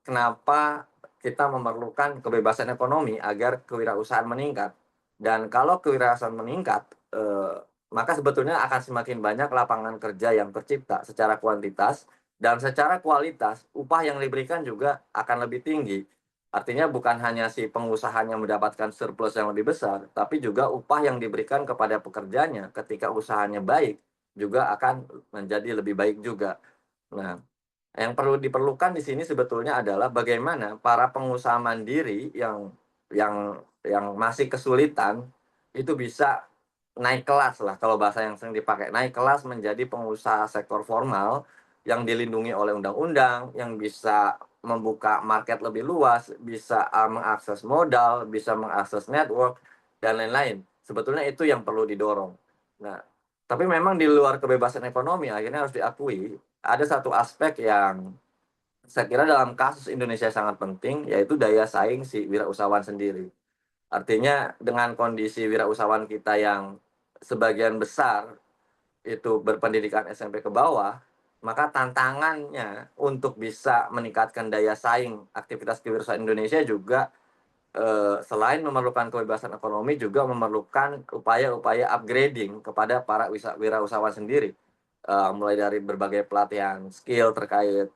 Kenapa kita memerlukan kebebasan ekonomi agar kewirausahaan meningkat. Dan kalau kewirausahaan meningkat, maka sebetulnya akan semakin banyak lapangan kerja yang tercipta secara kuantitas dan secara kualitas, upah yang diberikan juga akan lebih tinggi. Artinya bukan hanya si pengusahanya mendapatkan surplus yang lebih besar, tapi juga upah yang diberikan kepada pekerjanya ketika usahanya baik, juga akan menjadi lebih baik juga. Nah, yang diperlukan di sini sebetulnya adalah bagaimana para pengusaha mandiri yang masih kesulitan, itu bisa naik kelas lah kalau bahasa yang sering dipakai, naik kelas menjadi pengusaha sektor formal yang dilindungi oleh undang-undang, yang bisa membuka market lebih luas, bisa, mengakses modal, bisa mengakses network, dan lain-lain. Sebetulnya itu yang perlu didorong. Nah, tapi memang di luar kebebasan ekonomi akhirnya harus diakui, ada satu aspek yang saya kira dalam kasus Indonesia sangat penting, yaitu daya saing si wirausahawan sendiri. Artinya dengan kondisi wirausahawan kita yang sebagian besar itu berpendidikan SMP ke bawah, maka tantangannya untuk bisa meningkatkan daya saing aktivitas kewirausahaan Indonesia juga, selain memerlukan kebebasan ekonomi juga memerlukan upaya-upaya upgrading kepada para wirausahawan sendiri, mulai dari berbagai pelatihan skill terkait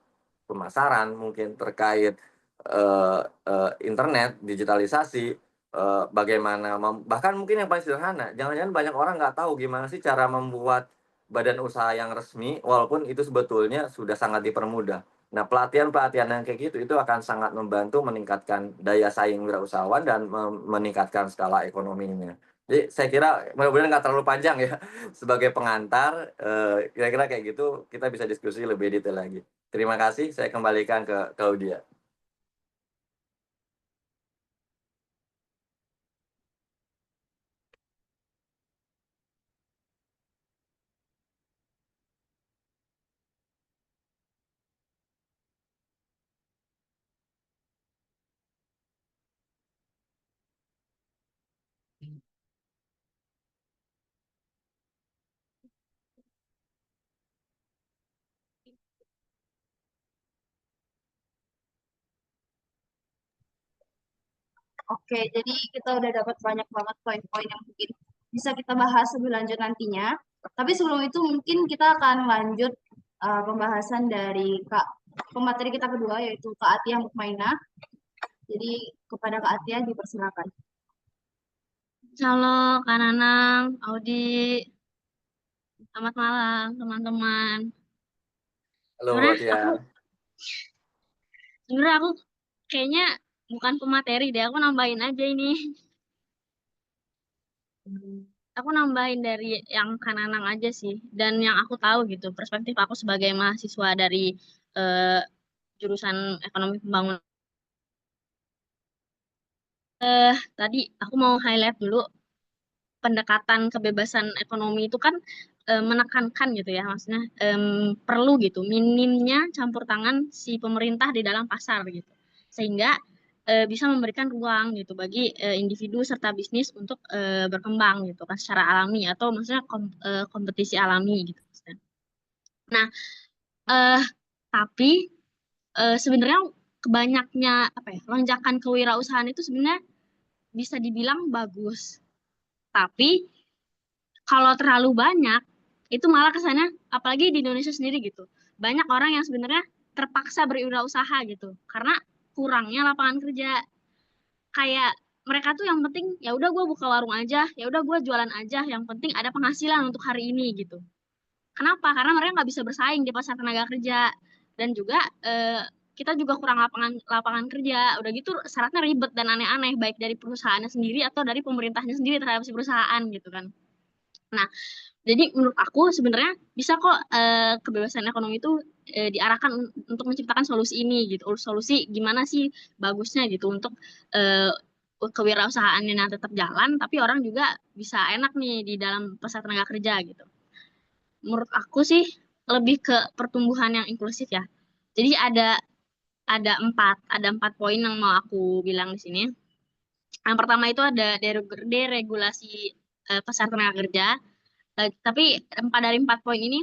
pemasaran, mungkin terkait, internet, digitalisasi, bagaimana bahkan mungkin yang paling sederhana, jangan-jangan banyak orang nggak tahu gimana sih cara membuat badan usaha yang resmi, walaupun itu sebetulnya sudah sangat dipermudah. Nah, pelatihan-pelatihan yang kayak gitu, itu akan sangat membantu meningkatkan daya saing wirausahawan dan meningkatkan skala ekonominya. Jadi saya kira mudah-mudahan nggak terlalu panjang ya, sebagai pengantar, kira-kira kayak gitu, kita bisa diskusi lebih detail lagi. Terima kasih, saya kembalikan ke Claudia. Oke, jadi kita udah dapat banyak banget poin-poin yang mungkin bisa kita bahas lebih lanjut nantinya. Tapi sebelum itu mungkin kita akan lanjut pembahasan dari pemateri kita kedua yaitu Kak Atia Mukmaina. Jadi kepada Kak Atia dipersilakan. Halo Kak Nanang, Audi, selamat malam teman-teman. Halo Sebenarnya aku, Tian. sebenarnya aku kayaknya bukan pemateri deh, aku nambahin aja ini. Aku nambahin dari yang Kak Nanang aja sih, dan yang aku tahu gitu, perspektif aku sebagai mahasiswa dari eh, jurusan ekonomi pembangunan. Tadi aku mau highlight dulu pendekatan kebebasan ekonomi itu kan menekankan gitu ya, maksudnya perlu gitu minimnya campur tangan si pemerintah di dalam pasar gitu, sehingga bisa memberikan ruang gitu bagi individu serta bisnis untuk berkembang gitu kan secara alami atau maksudnya kompetisi alami gitu. Nah, eh, tapi sebenarnya kebanyaknya apa ya lonjakan kewirausahaan itu sebenarnya bisa dibilang bagus, tapi kalau terlalu banyak itu malah kesannya apalagi di Indonesia sendiri gitu banyak orang yang sebenarnya terpaksa berwirausaha gitu karena kurangnya lapangan kerja. Kayak mereka tuh yang penting ya udah gue buka warung aja, ya udah gue jualan aja, yang penting ada penghasilan untuk hari ini gitu. Kenapa? Karena mereka nggak bisa bersaing di pasar tenaga kerja, dan juga kita juga kurang lapangan lapangan kerja. Udah gitu syaratnya ribet dan aneh-aneh baik dari perusahaannya sendiri atau dari pemerintahnya sendiri terhadap si perusahaan gitu kan. Nah, jadi menurut aku sebenarnya bisa kok kebebasan ekonomi itu diarahkan untuk menciptakan solusi ini gitu. Solusi gimana sih bagusnya gitu untuk eh, kewirausahaannya yang tetap jalan, tapi orang juga bisa enak nih di dalam pasar tenaga kerja gitu. Menurut aku sih lebih ke pertumbuhan yang inklusif ya. Jadi ada empat poin yang mau aku bilang di sini. Yang pertama itu ada deregulasi pasar tenaga kerja. Tapi empat poin ini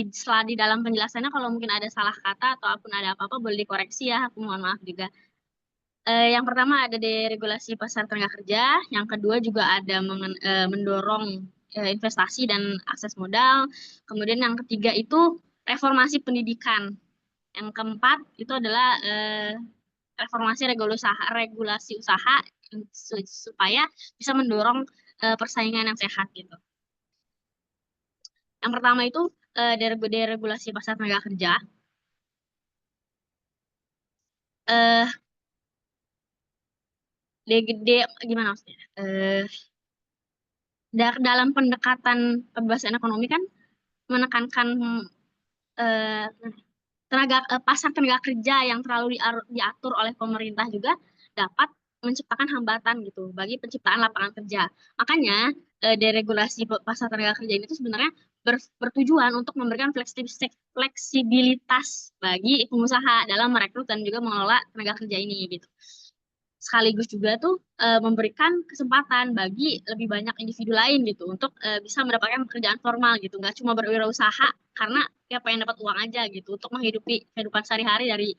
setelah di dalam penjelasannya kalau mungkin ada salah kata ataupun ada apa-apa boleh dikoreksi ya, aku mohon maaf juga. Yang pertama ada deregulasi pasar tenaga kerja, yang kedua juga ada mendorong investasi dan akses modal, kemudian yang ketiga itu reformasi pendidikan, yang keempat itu adalah reformasi regulasi usaha supaya bisa mendorong persaingan yang sehat gitu. Yang pertama itu deregulasi pasar tenaga kerja. Eh, gimana maksudnya? Dalam pendekatan kebebasan ekonomi kan menekankan eh, pasar tenaga kerja yang terlalu diatur oleh pemerintah juga dapat menciptakan hambatan gitu bagi penciptaan lapangan kerja. Makanya deregulasi pasar tenaga kerja ini tuh sebenarnya bertujuan untuk memberikan fleksibilitas bagi pengusaha dalam merekrut dan juga mengelola tenaga kerja ini gitu. Sekaligus juga tuh memberikan kesempatan bagi lebih banyak individu lain gitu untuk bisa mendapatkan pekerjaan formal gitu, nggak cuma berwirausaha karena ya pengen dapat uang aja gitu untuk menghidupi kehidupan sehari-hari dari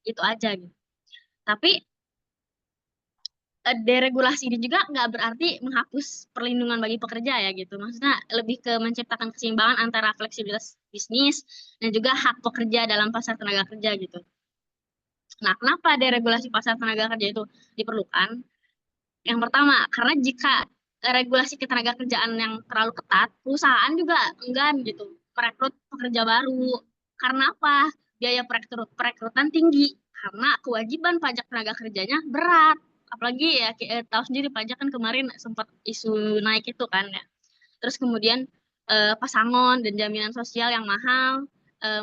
itu aja gitu. Tapi deregulasi ini juga nggak berarti menghapus perlindungan bagi pekerja ya gitu. Maksudnya lebih ke menciptakan keseimbangan antara fleksibilitas bisnis dan juga hak pekerja dalam pasar tenaga kerja gitu. Nah, kenapa deregulasi pasar tenaga kerja itu diperlukan? Yang pertama, karena jika regulasi ketenaga kerjaan yang terlalu ketat, perusahaan juga enggan gitu merekrut pekerja baru. Karena apa? Biaya perekrutan tinggi. Karena kewajiban pajak tenaga kerjanya berat. Apalagi ya tahu sendiri pajak kan kemarin sempat isu naik itu kan ya. Terus kemudian pesangon dan jaminan sosial yang mahal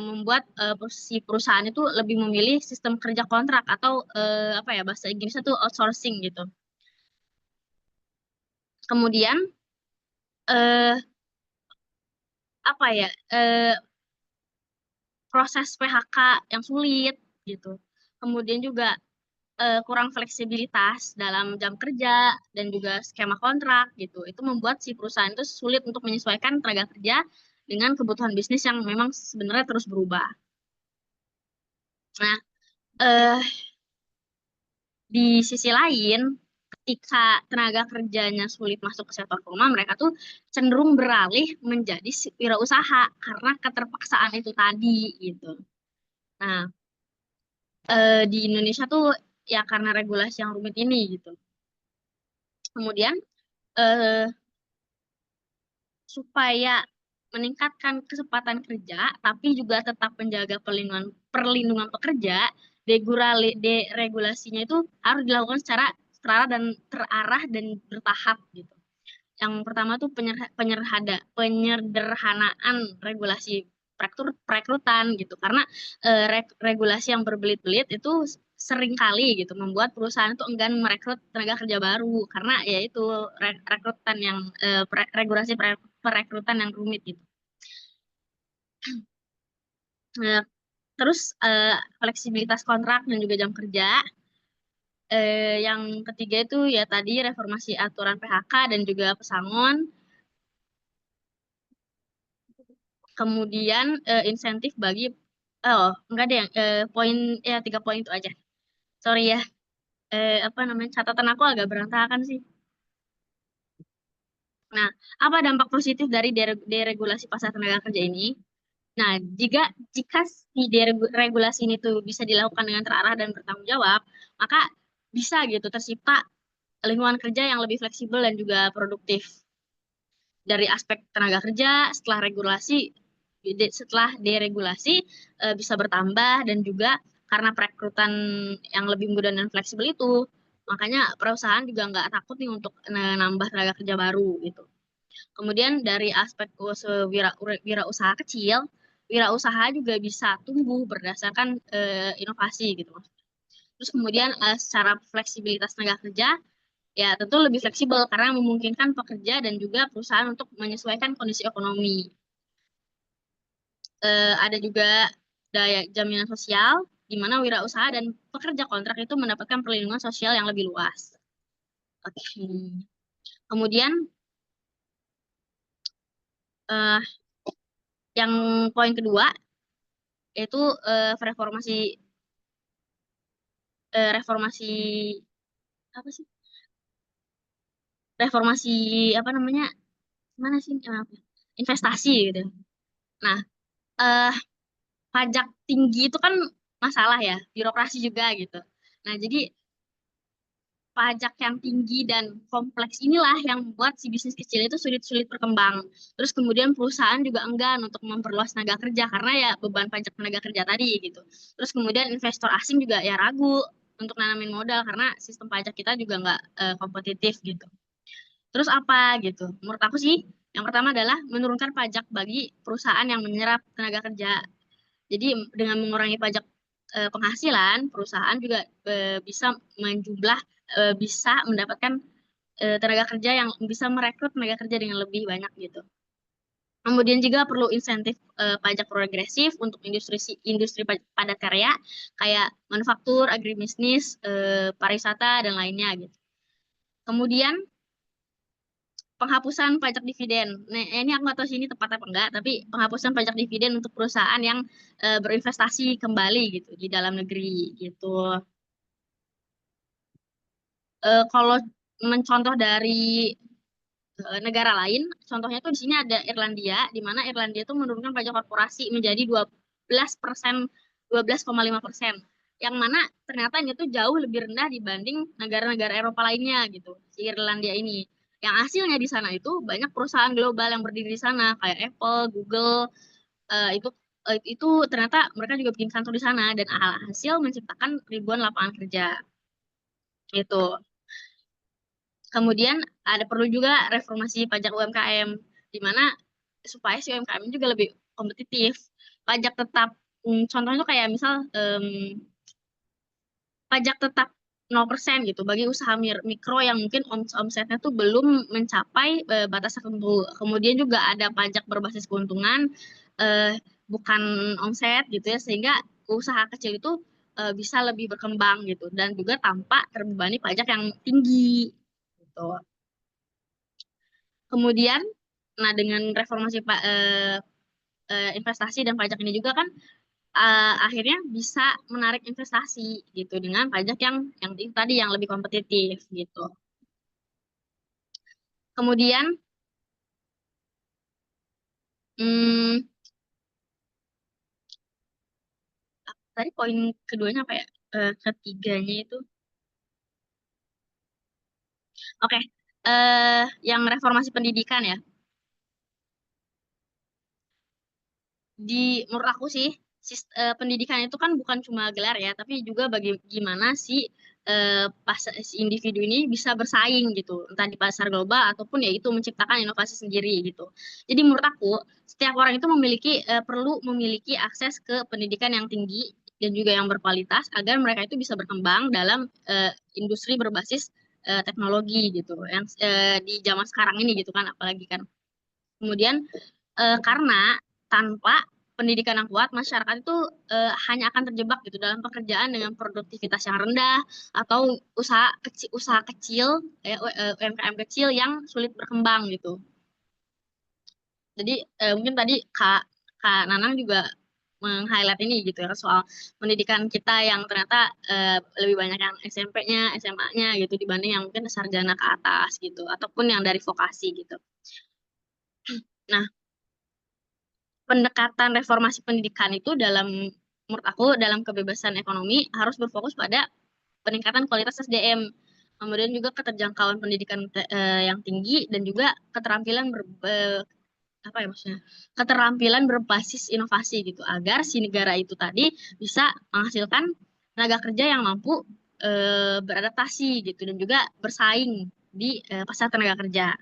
membuat si perusahaan itu lebih memilih sistem kerja kontrak atau apa ya bahasa Inggrisnya tuh outsourcing gitu. Kemudian eh apa ya proses PHK yang sulit gitu. Kemudian juga kurang fleksibilitas dalam jam kerja dan juga skema kontrak gitu. Itu membuat si perusahaan itu sulit untuk menyesuaikan tenaga kerja dengan kebutuhan bisnis yang memang sebenarnya terus berubah. Nah, eh di sisi lain, ketika tenaga kerjanya sulit masuk ke sektor formal, mereka tuh cenderung beralih menjadi wirausaha karena keterpaksaan itu tadi gitu. Nah, di Indonesia tuh ya karena regulasi yang rumit ini gitu. Kemudian eh, supaya meningkatkan kesempatan kerja, tapi juga tetap menjaga perlindungan pekerja, deregulasinya itu harus dilakukan secara terarah dan bertahap gitu. Yang pertama tuh penyederhanaan regulasi perekrutan gitu, karena regulasi yang berbelit-belit itu seringkali gitu membuat perusahaan itu enggan merekrut tenaga kerja baru karena ya itu rekrutan yang regulasi perekrutan yang rumit gitu. Nah, terus fleksibilitas kontrak dan juga jam kerja. Yang ketiga itu ya tadi reformasi aturan PHK dan juga pesangon. Kemudian insentif bagi enggak deh poin ya 3 poin itu aja. Sorry ya. Apa namanya catatan aku agak berantakan sih. Nah, apa dampak positif dari deregulasi pasar tenaga kerja ini? Nah, jika si deregulasi ini tuh bisa dilakukan dengan terarah dan bertanggung jawab, maka bisa gitu tercipta lingkungan kerja yang lebih fleksibel dan juga produktif. Dari aspek tenaga kerja, setelah deregulasi bisa bertambah dan juga karena perekrutan yang lebih mudah dan fleksibel itu, makanya perusahaan juga nggak takut nih untuk nambah tenaga kerja baru gitu. Kemudian dari aspek wirausaha kecil, wirausaha juga bisa tumbuh berdasarkan inovasi gitu. Terus kemudian secara fleksibilitas tenaga kerja, ya tentu lebih fleksibel karena memungkinkan pekerja dan juga perusahaan untuk menyesuaikan kondisi ekonomi. Ada juga daya jaminan sosial, di mana wirausaha dan pekerja kontrak itu mendapatkan perlindungan sosial yang lebih luas. Oke. Kemudian eh, yang poin kedua yaitu reformasi reformasi apa sih? Reformasi apa namanya? Mana sih? Investasi gitu. Nah, eh, pajak tinggi itu kan masalah ya, birokrasi juga gitu. Nah, jadi pajak yang tinggi dan kompleks inilah yang membuat si bisnis kecil itu sulit-sulit berkembang. Terus kemudian perusahaan juga enggan untuk memperluas tenaga kerja karena ya beban pajak tenaga kerja tadi gitu. Terus kemudian investor asing juga ya ragu untuk nanamin modal karena sistem pajak kita juga nggak kompetitif gitu. Terus apa gitu? Menurut aku sih, yang pertama adalah menurunkan pajak bagi perusahaan yang menyerap tenaga kerja. Jadi dengan mengurangi pajak penghasilan, perusahaan juga bisa mendapatkan tenaga kerja yang bisa merekrut tenaga kerja dengan lebih banyak gitu. Kemudian juga perlu insentif pajak progresif untuk industri padat karya kayak manufaktur, agribisnis, pariwisata dan lainnya gitu. Kemudian penghapusan pajak dividen. Nah, ini aku nggak tahu sih ini tepat apa enggak, tapi penghapusan pajak dividen untuk perusahaan yang berinvestasi kembali gitu di dalam negeri gitu. Kalau mencontoh dari negara lain, contohnya tuh di sini ada Irlandia, di mana Irlandia tuh menurunkan pajak korporasi menjadi 12%, 12,5%. Yang mana ternyata ini tuh jauh lebih rendah dibanding negara-negara Eropa lainnya gitu, si Irlandia ini. Yang hasilnya di sana itu banyak perusahaan global yang berdiri di sana kayak Apple, Google, itu ternyata mereka juga bikin kantor di sana dan hasil menciptakan ribuan lapangan kerja gitu. Kemudian ada perlu juga reformasi pajak UMKM di mana supaya si UMKM juga lebih kompetitif. Pajak tetap contohnya tuh kayak misal pajak tetap 0% gitu bagi usaha mikro yang mungkin omsetnya tuh belum mencapai batas tertentu. Kemudian juga ada pajak berbasis keuntungan eh, bukan omset gitu ya sehingga usaha kecil itu bisa lebih berkembang gitu dan juga tanpa terbebani pajak yang tinggi gitu. Kemudian, nah dengan reformasi investasi dan pajak ini juga kan akhirnya bisa menarik investasi gitu dengan pajak yang tadi yang lebih kompetitif gitu. Kemudian hmm, tadi poin keduanya apa ya? Ketiganya itu, oke, yang reformasi pendidikan ya. Menurut aku sih, pendidikan itu kan bukan cuma gelar ya, tapi juga gimana si individu ini bisa bersaing gitu, entah di pasar global ataupun ya itu menciptakan inovasi sendiri gitu. Jadi menurut aku, setiap orang itu perlu memiliki akses ke pendidikan yang tinggi dan juga yang berkualitas agar mereka itu bisa berkembang dalam industri berbasis teknologi gitu, yang di zaman sekarang ini gitu kan, apalagi kan. Kemudian karena tanpa pendidikan yang kuat, masyarakat itu hanya akan terjebak gitu dalam pekerjaan dengan produktivitas yang rendah atau usaha kecil, UMKM kecil yang sulit berkembang gitu. Jadi mungkin tadi Kak Kak Nanang juga meng-highlight ini gitu ya, soal pendidikan kita yang ternyata lebih banyak yang SMP-nya, SMA-nya gitu dibanding yang mungkin sarjana ke atas gitu, ataupun yang dari vokasi gitu. Nah, pendekatan reformasi pendidikan itu menurut aku dalam kebebasan ekonomi harus berfokus pada peningkatan kualitas SDM, kemudian juga keterjangkauan pendidikan yang tinggi dan juga apa ya maksudnya, keterampilan berbasis inovasi gitu agar si negara itu tadi bisa menghasilkan tenaga kerja yang mampu beradaptasi gitu dan juga bersaing di pasar tenaga kerja.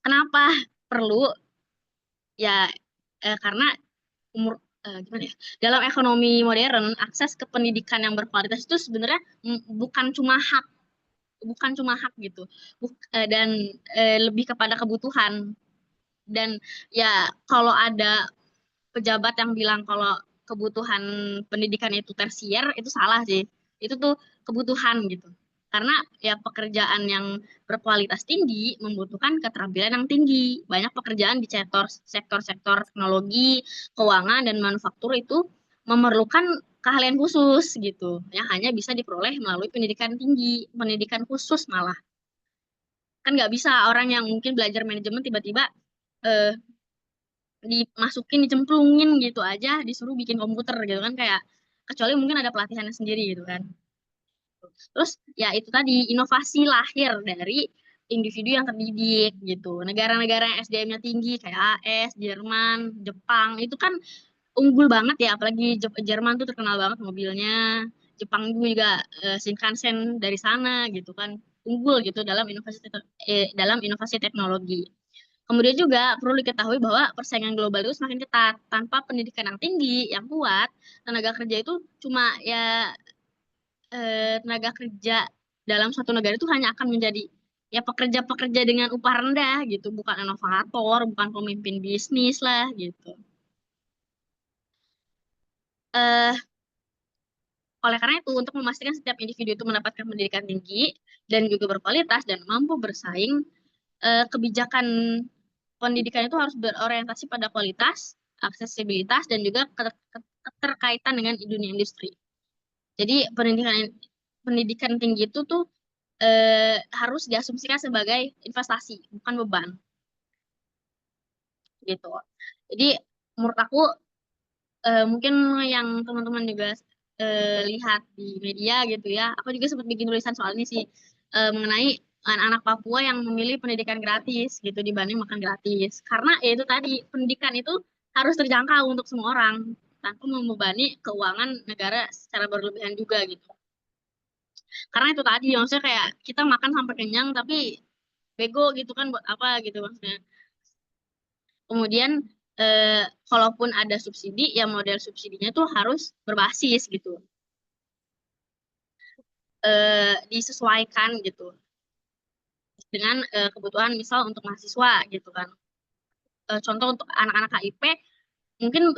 Kenapa perlu? Ya karena umur gimana ya? Dalam ekonomi modern, akses ke pendidikan yang berkualitas itu sebenarnya bukan cuma hak gitu. Dan lebih kepada kebutuhan. Dan ya kalau ada pejabat yang bilang kalau kebutuhan pendidikan itu tersier, itu salah sih. Itu tuh kebutuhan gitu. Karena ya pekerjaan yang berkualitas tinggi membutuhkan keterampilan yang tinggi. Banyak pekerjaan di sektor-sektor teknologi, keuangan, dan manufaktur itu memerlukan keahlian khusus gitu. Yang hanya bisa diperoleh melalui pendidikan tinggi, pendidikan khusus malah. Kan nggak bisa orang yang mungkin belajar manajemen tiba-tiba eh, dicemplungin gitu aja disuruh bikin komputer gitu kan, kayak kecuali mungkin ada pelatihannya sendiri gitu kan. Terus ya itu tadi inovasi lahir dari individu yang terdidik gitu. Negara-negara yang SDM-nya tinggi kayak AS, Jerman, Jepang itu kan unggul banget ya, apalagi Jerman tuh terkenal banget mobilnya. Jepang juga Shinkansen dari sana gitu kan, unggul gitu dalam inovasi teknologi. Kemudian juga perlu diketahui bahwa persaingan global itu semakin ketat. Tanpa pendidikan yang tinggi, yang kuat, tenaga kerja itu cuma ya tenaga kerja dalam suatu negara itu hanya akan menjadi ya pekerja-pekerja dengan upah rendah gitu, bukan inovator, bukan pemimpin bisnis lah gitu. Eh, oleh karena itu, untuk memastikan setiap individu itu mendapatkan pendidikan tinggi dan juga berkualitas dan mampu bersaing, kebijakan pendidikan itu harus berorientasi pada kualitas, aksesibilitas, dan juga keterkaitan dengan dunia industri. Jadi pendidikan tinggi itu tuh harus diasumsikan sebagai investasi, bukan beban, gitu. Jadi menurut aku mungkin yang teman-teman juga lihat di media gitu ya, aku juga sempat bikin tulisan soal ini sih, mengenai anak-anak Papua yang memilih pendidikan gratis gitu dibanding makan gratis. Karena ya itu tadi, pendidikan itu harus terjangkau untuk semua orang tanpa membebani keuangan negara secara berlebihan juga gitu. Karena itu tadi maksudnya kayak kita makan sampai kenyang tapi bego gitu kan, buat apa gitu maksudnya. Kemudian eh, kalaupun ada subsidi, ya model subsidinya tuh harus berbasis gitu, disesuaikan gitu dengan kebutuhan misal untuk mahasiswa gitu kan. Contoh untuk anak-anak KIP, mungkin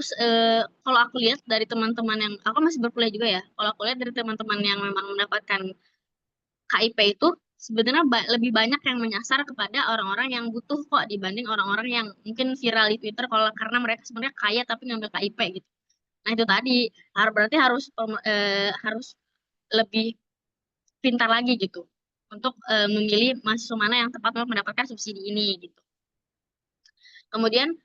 kalau aku lihat dari teman-teman yang aku masih berkuliah juga ya, kalau aku lihat dari teman-teman yang memang mendapatkan KIP itu sebenarnya lebih banyak yang menyasar kepada orang-orang yang butuh kok dibanding orang-orang yang mungkin viral di Twitter kalau karena mereka sebenarnya kaya tapi ngambil KIP gitu. Nah itu tadi berarti harus lebih pintar lagi gitu untuk memilih mahasiswa mana yang tepat untuk mendapatkan subsidi ini gitu. Kemudian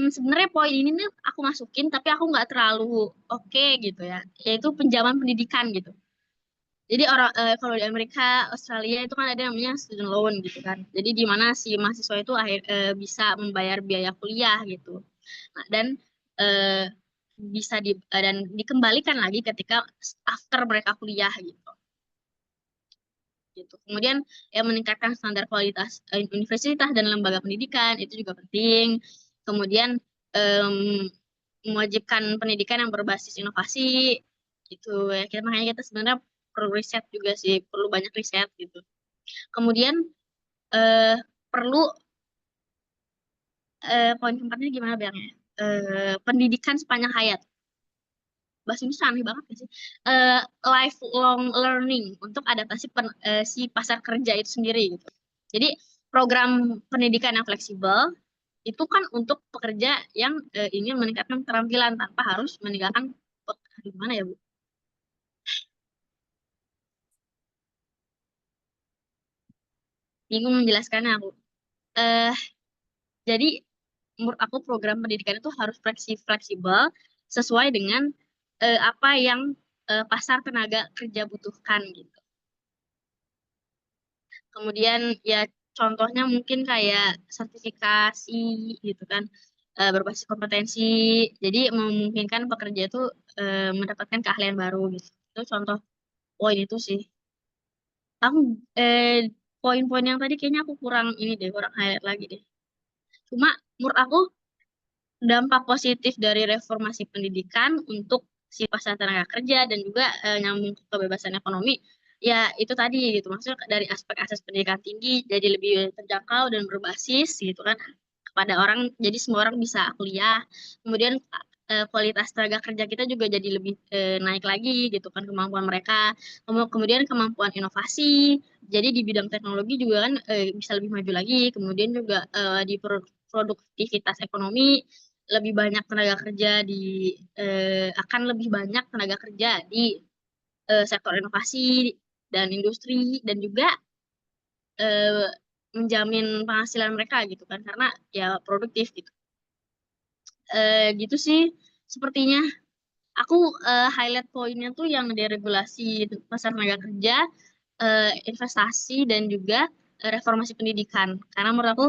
sebenarnya poin ini nih aku masukin tapi aku nggak terlalu oke gitu ya, yaitu pinjaman pendidikan gitu. Jadi kalau di Amerika, Australia itu kan ada namanya student loan gitu kan. Jadi di mana si mahasiswa itu bisa membayar biaya kuliah gitu. Nah, dan eh, dan dikembalikan lagi ketika after mereka kuliah gitu. Gitu. Kemudian ya meningkatkan standar kualitas universitas dan lembaga pendidikan itu juga penting. Kemudian em, mewajibkan pendidikan yang berbasis inovasi gitu ya. Makanya kita sebenarnya perlu riset juga sih, perlu banyak riset gitu. Kemudian eh, perlu poin keempatnya gimana bilangnya? Pendidikan sepanjang hayat. Bahasa Inggris aneh banget gak sih? Eh, Lifelong learning untuk adaptasi si pasar kerja itu sendiri gitu. Jadi program pendidikan yang fleksibel itu kan untuk pekerja yang ingin meningkatkan keterampilan tanpa harus meninggalkan gimana ya Bu? Bingung menjelaskannya aku. Eh, jadi menurut aku program pendidikan itu harus fleksibel sesuai dengan apa yang pasar tenaga kerja butuhkan gitu. Kemudian ya contohnya mungkin kayak sertifikasi gitu kan, berbasis kompetensi. Jadi memungkinkan pekerja itu mendapatkan keahlian baru gitu. Itu contoh poin itu sih. Aku poin-poin yang tadi kayaknya aku kurang ini deh, kurang highlight lagi deh. Cuma menurut aku dampak positif dari reformasi pendidikan untuk si pasar tenaga kerja dan juga nyambung ke kebebasan ekonomi ya itu tadi gitu, maksudnya dari aspek akses pendidikan tinggi jadi lebih terjangkau dan berbasis gitu kan kepada orang, jadi semua orang bisa kuliah. Kemudian kualitas tenaga kerja kita juga jadi lebih naik lagi gitu kan, kemampuan mereka. Kemudian kemampuan inovasi, jadi di bidang teknologi juga kan bisa lebih maju lagi. Kemudian juga di produktivitas ekonomi lebih banyak tenaga kerja akan lebih banyak tenaga kerja di sektor inovasi dan industri, dan juga eh, menjamin penghasilan mereka gitu kan karena ya produktif gitu. Gitu sih sepertinya. Aku highlight poinnya tuh yang deregulasi pasar tenaga kerja, investasi dan juga reformasi pendidikan. Karena menurut aku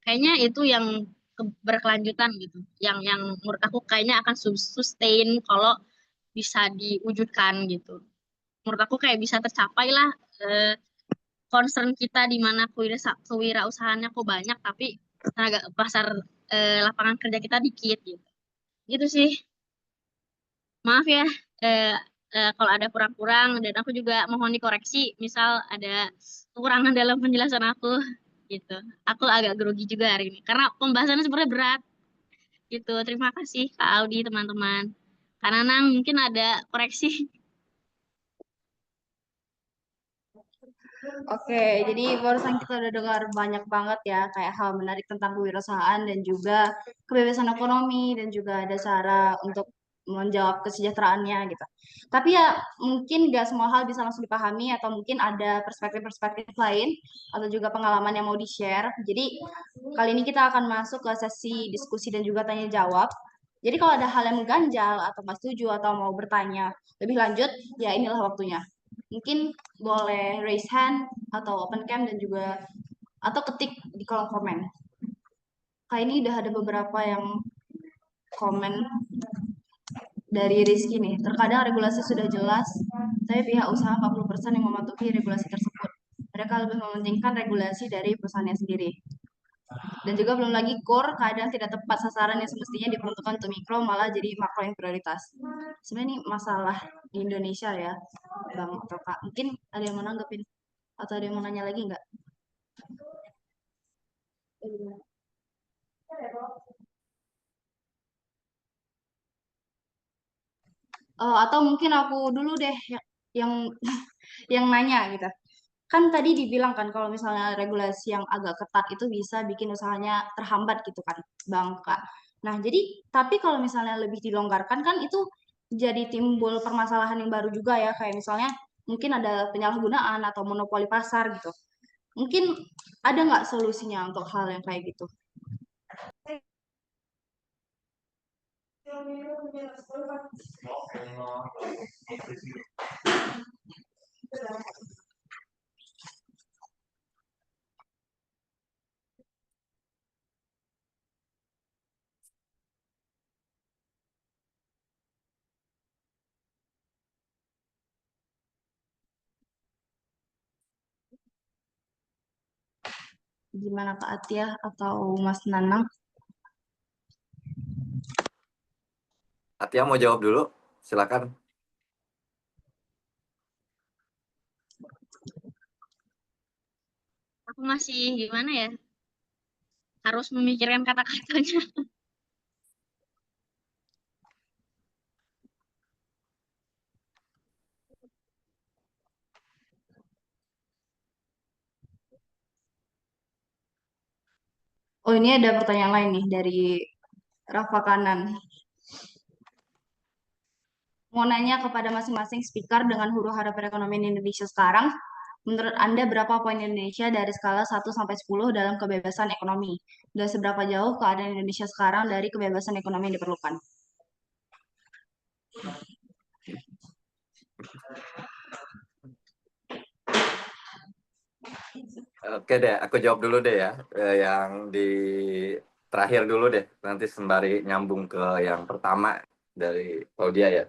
kayaknya itu yang berkelanjutan gitu. Yang menurut aku kayaknya akan sustain kalau bisa diwujudkan gitu. Menurut aku kayak bisa tercapai lah concern kita di mana kewirausahaannya kok banyak tapi tenaga pasar lapangan kerja kita dikit gitu. Gitu sih. Maaf ya, eh, kalau ada kurang-kurang dan aku juga mohon dikoreksi, misal ada kekurangan dalam penjelasan aku gitu. Aku agak grogi juga hari ini karena pembahasannya sebenarnya berat gitu. Terima kasih Kak Audi, teman-teman. Karena Nang mungkin ada koreksi. Oke, jadi barusan kita udah dengar banyak banget ya kayak hal menarik tentang kewirausahaan dan juga kebebasan ekonomi dan juga ada cara untuk menjawab kesejahteraannya gitu. Tapi ya mungkin gak semua hal bisa langsung dipahami atau mungkin ada perspektif-perspektif lain atau juga pengalaman yang mau di-share. Jadi kali ini kita akan masuk ke sesi diskusi dan juga tanya jawab. Jadi kalau ada hal yang mengganjal atau nggak setuju atau mau bertanya lebih lanjut, ya inilah waktunya. Mungkin boleh raise hand atau open cam dan juga atau ketik di kolom komen. Kali ini udah ada beberapa yang komen dari Rizky nih. Terkadang regulasi sudah jelas, tapi pihak usaha 40% yang mematuhi regulasi tersebut. Mereka lebih mementingkan regulasi dari perusahaannya sendiri. Dan juga belum lagi core, kadang tidak tepat sasaran yang semestinya diperuntukkan untuk mikro, malah jadi makro yang prioritas. Sebenarnya ini masalah di Indonesia ya, Bang atau Kak. Mungkin ada yang mau nanggepin? Atau ada yang mau nanya lagi nggak? Atau mungkin aku dulu deh yang yang nanya gitu. Kan tadi dibilang kan kalau misalnya regulasi yang agak ketat itu bisa bikin usahanya terhambat gitu kan, Bang Kak. Nah, jadi tapi kalau misalnya lebih dilonggarkan kan itu jadi timbul permasalahan yang baru juga ya, kayak misalnya mungkin ada penyalahgunaan atau monopoli pasar gitu. Mungkin ada nggak solusinya untuk hal yang kayak gitu? Gimana Kak Atia atau Mas Nanang? Atia mau jawab dulu, silakan. Aku masih gimana ya? Harus memikirkan kata-katanya. Oh ini ada pertanyaan lain nih dari Rafa Kanan. Mau nanya kepada masing-masing speaker dengan huru-hara perekonomian Indonesia sekarang, menurut Anda berapa poin Indonesia dari skala 1 sampai 10 dalam kebebasan ekonomi? Dan seberapa jauh keadaan Indonesia sekarang dari kebebasan ekonomi yang diperlukan? Oke deh, aku jawab dulu deh ya. Yang di terakhir dulu deh, nanti sembari nyambung ke yang pertama dari Claudia ya.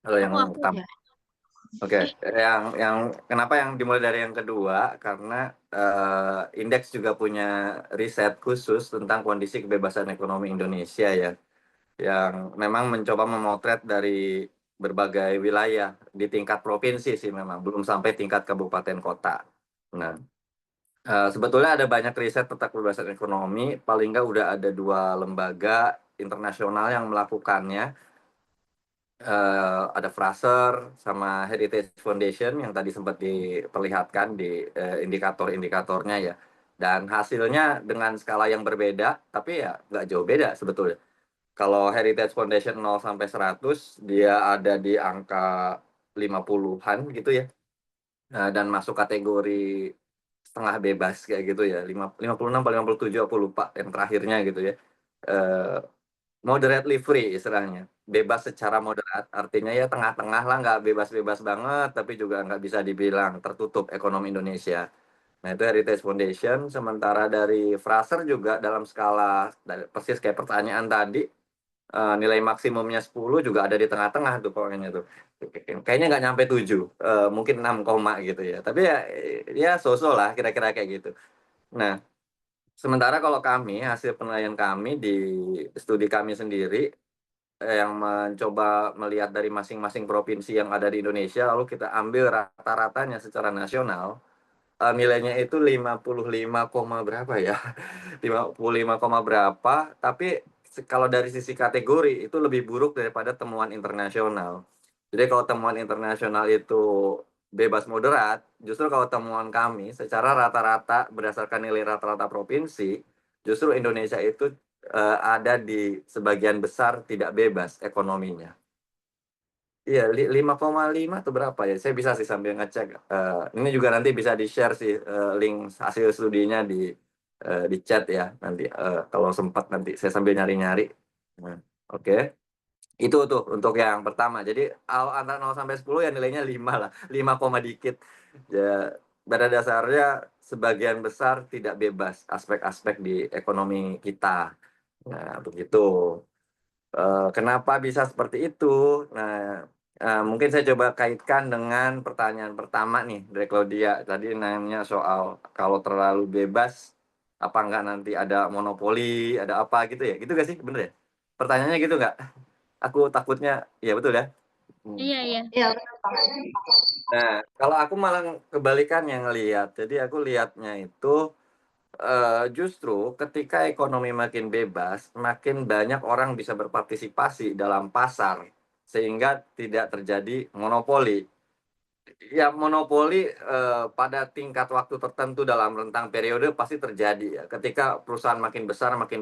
Kalau yang Aku pertama. Ya. Oke, eh yang kenapa yang dimulai dari yang kedua? Karena Indeks juga punya riset khusus tentang kondisi kebebasan ekonomi Indonesia ya, yang memang mencoba memotret dari berbagai wilayah di tingkat provinsi sih, memang belum sampai tingkat kabupaten kota. Nah, sebetulnya ada banyak riset tentang kebebasan ekonomi, paling nggak udah ada 2 lembaga internasional yang melakukannya. Ada Fraser sama Heritage Foundation yang tadi sempat diperlihatkan di indikator-indikatornya ya. Dan hasilnya dengan skala yang berbeda, tapi ya nggak jauh beda sebetulnya. Kalau Heritage Foundation 0 sampai 100, dia ada di angka 50-an gitu ya. Dan masuk kategori setengah bebas kayak gitu ya. 56 atau 57 aku lupa yang terakhirnya gitu ya. Eh, Moderately free istilahnya, bebas secara moderat, artinya ya tengah-tengah lah, nggak bebas-bebas banget tapi juga nggak bisa dibilang tertutup ekonomi Indonesia. Nah itu Heritage Foundation. Sementara dari Fraser juga dalam skala persis kayak pertanyaan tadi, nilai maksimumnya 10 juga ada di tengah-tengah tuh pokoknya tuh, kayaknya nggak nyampe 7, mungkin 6 koma gitu ya, tapi ya so-so lah kira-kira kayak gitu. Nah, sementara kalau kami, hasil penilaian kami di studi kami sendiri, yang mencoba melihat dari masing-masing provinsi yang ada di Indonesia, lalu kita ambil rata-ratanya secara nasional, nilainya itu 55, berapa ya? 55, berapa, tapi kalau dari sisi kategori itu lebih buruk daripada temuan internasional. Jadi kalau temuan internasional itu bebas moderat, justru kalau temuan kami secara rata-rata berdasarkan nilai rata-rata provinsi, justru Indonesia itu ada di sebagian besar tidak bebas ekonominya. Iya, 5,5 atau berapa ya? Saya bisa sih sambil ngecek. Ini juga nanti bisa di-share sih, link hasil studinya di chat ya. Nanti kalau sempat nanti saya sambil nyari-nyari. Nah, oke. Itu tuh untuk yang pertama. Jadi antara 0 sampai 10 ya nilainya 5 lah. 5 koma dikit. Ya, pada dasarnya sebagian besar tidak bebas aspek-aspek di ekonomi kita. Nah, begitu. Kenapa bisa seperti itu? Nah, mungkin saya coba kaitkan dengan pertanyaan pertama nih dari Claudia. Tadi nanya soal kalau terlalu bebas, apa enggak nanti ada monopoli, ada apa gitu ya? Gitu gak sih? Bener ya? Pertanyaannya gitu nggak? Aku takutnya, ya betul ya? Hmm. iya iya. Iya, Nah, kalau aku malah kebalikannya ngelihat. Jadi aku lihatnya itu, justru ketika ekonomi makin bebas, makin banyak orang bisa berpartisipasi dalam pasar, sehingga tidak terjadi monopoli. Ya, monopoli pada tingkat waktu tertentu dalam rentang periode pasti terjadi ya. Ketika perusahaan makin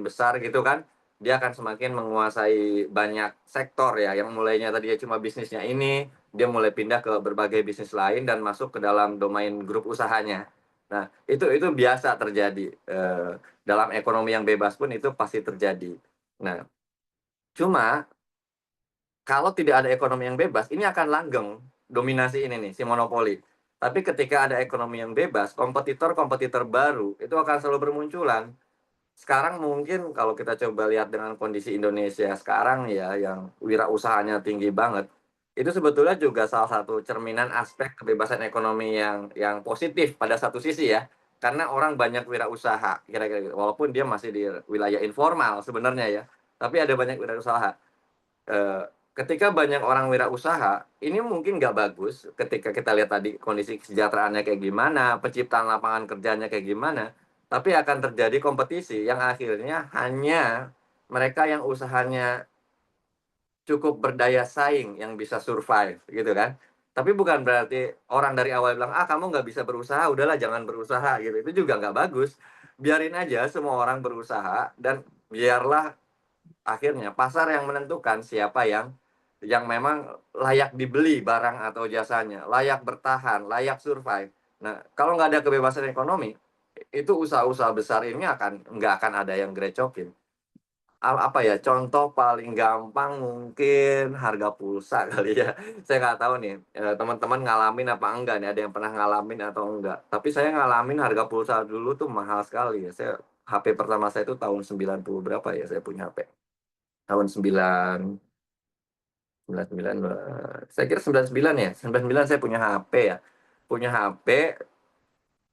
besar gitu kan, dia akan semakin menguasai banyak sektor ya, yang mulainya tadi cuma bisnisnya ini, dia mulai pindah ke berbagai bisnis lain dan masuk ke dalam domain grup usahanya. Nah, itu biasa terjadi. Dalam ekonomi yang bebas pun itu pasti terjadi. Nah, cuma kalau tidak ada ekonomi yang bebas, ini akan langgeng dominasi ini nih, si monopoli. Tapi ketika ada ekonomi yang bebas, kompetitor-kompetitor baru itu akan selalu bermunculan. Sekarang mungkin kalau kita coba lihat dengan kondisi Indonesia sekarang ya, yang wirausahanya tinggi banget, itu sebetulnya juga salah satu cerminan aspek kebebasan ekonomi yang positif pada satu sisi ya. Karena orang banyak wirausaha, kira-kira gitu. Walaupun dia masih di wilayah informal sebenarnya ya, tapi ada banyak wirausaha. Eh, Ketika banyak orang wirausaha, ini mungkin nggak bagus ketika kita lihat tadi kondisi kesejahteraannya kayak gimana, penciptaan lapangan kerjanya kayak gimana, tapi akan terjadi kompetisi yang akhirnya hanya mereka yang usahanya cukup berdaya saing yang bisa survive gitu kan. Tapi bukan berarti orang dari awal bilang, ah kamu nggak bisa berusaha, udahlah jangan berusaha gitu. Itu juga nggak bagus. Biarin aja semua orang berusaha dan biarlah akhirnya pasar yang menentukan siapa yang memang layak dibeli barang atau jasanya, layak bertahan, layak survive. Nah, kalau nggak ada kebebasan ekonomi, itu usaha-usaha besar ini nggak akan ada yang grecokin. Apa ya, contoh paling gampang mungkin harga pulsa kali ya. Saya nggak tahu nih, teman-teman ngalamin apa enggak nih, ada yang pernah ngalamin atau enggak. Tapi saya ngalamin harga pulsa dulu tuh mahal sekali ya. HP pertama saya itu tahun 90 berapa ya saya punya HP. Tahun 99, saya kira 99 ya. 99 saya punya HP ya. Punya HP,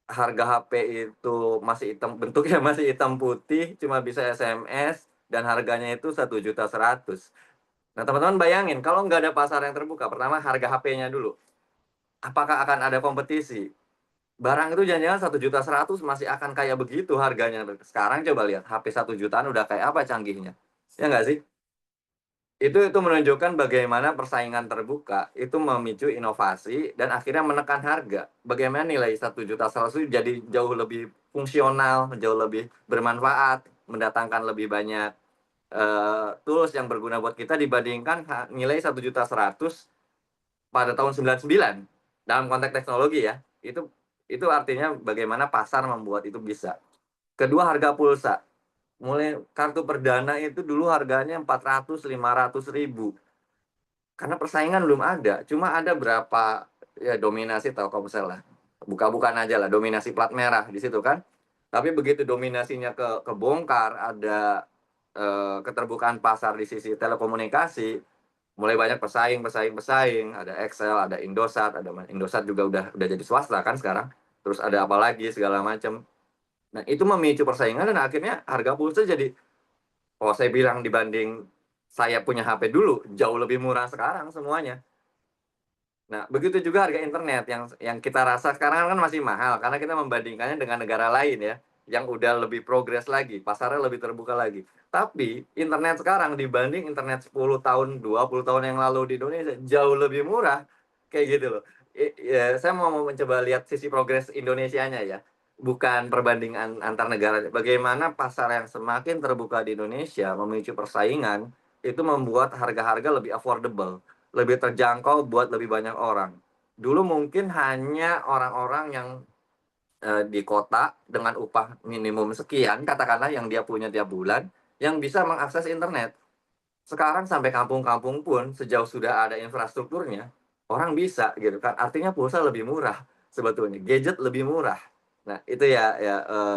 harga HP itu masih hitam, bentuknya masih hitam putih, cuma bisa SMS, dan harganya itu 1.100.000. Nah, teman-teman bayangin, kalau nggak ada pasar yang terbuka, pertama harga HP-nya dulu. Apakah akan ada kompetisi? Barang itu jangan-jangan 1.100.000 masih akan kayak begitu harganya. Sekarang coba lihat, HP 1 jutaan udah kayak apa canggihnya. Ya nggak sih? Itu menunjukkan bagaimana persaingan terbuka itu memicu inovasi dan akhirnya menekan harga. Bagaimana nilai 1.100.000 jadi jauh lebih fungsional, jauh lebih bermanfaat, mendatangkan lebih banyak tools yang berguna buat kita dibandingkan nilai 1.100.000 pada tahun 99 dalam konteks teknologi ya. Itu artinya bagaimana pasar membuat itu bisa. Kedua, harga pulsa. Mulai kartu perdana itu dulu harganya 400-500 ribu. Karena persaingan belum ada. Cuma ada berapa ya dominasi Telkomsel lah. Buka-bukaan aja lah, dominasi plat merah di situ kan. Tapi begitu dominasinya kebongkar, ada keterbukaan pasar di sisi telekomunikasi, mulai banyak pesaing, ada Excel, ada Indosat juga udah jadi swasta kan sekarang. Terus ada apa lagi segala macam. Nah, itu memicu persaingan dan akhirnya harga pulsa jadi, oh saya bilang dibanding saya punya HP dulu jauh lebih murah sekarang semuanya. Nah, begitu juga harga internet yang kita rasa sekarang kan masih mahal karena kita membandingkannya dengan negara lain ya, yang udah lebih progres lagi, pasarnya lebih terbuka lagi. Tapi internet sekarang dibanding internet 10 tahun, 20 tahun yang lalu di Indonesia jauh lebih murah. Kayak gitu loh. Ya, saya mau mencoba lihat sisi progres Indonesianya ya. Bukan perbandingan antar negara. Bagaimana pasar yang semakin terbuka di Indonesia memicu persaingan itu membuat harga-harga lebih affordable, lebih terjangkau buat lebih banyak orang. Dulu mungkin hanya orang-orang yang di kota dengan upah minimum sekian, katakanlah yang dia punya tiap bulan, yang bisa mengakses internet. Sekarang sampai kampung-kampung pun, sejauh sudah ada infrastrukturnya, orang bisa gitu kan. Artinya pulsa lebih murah sebetulnya, gadget lebih murah. Nah, itu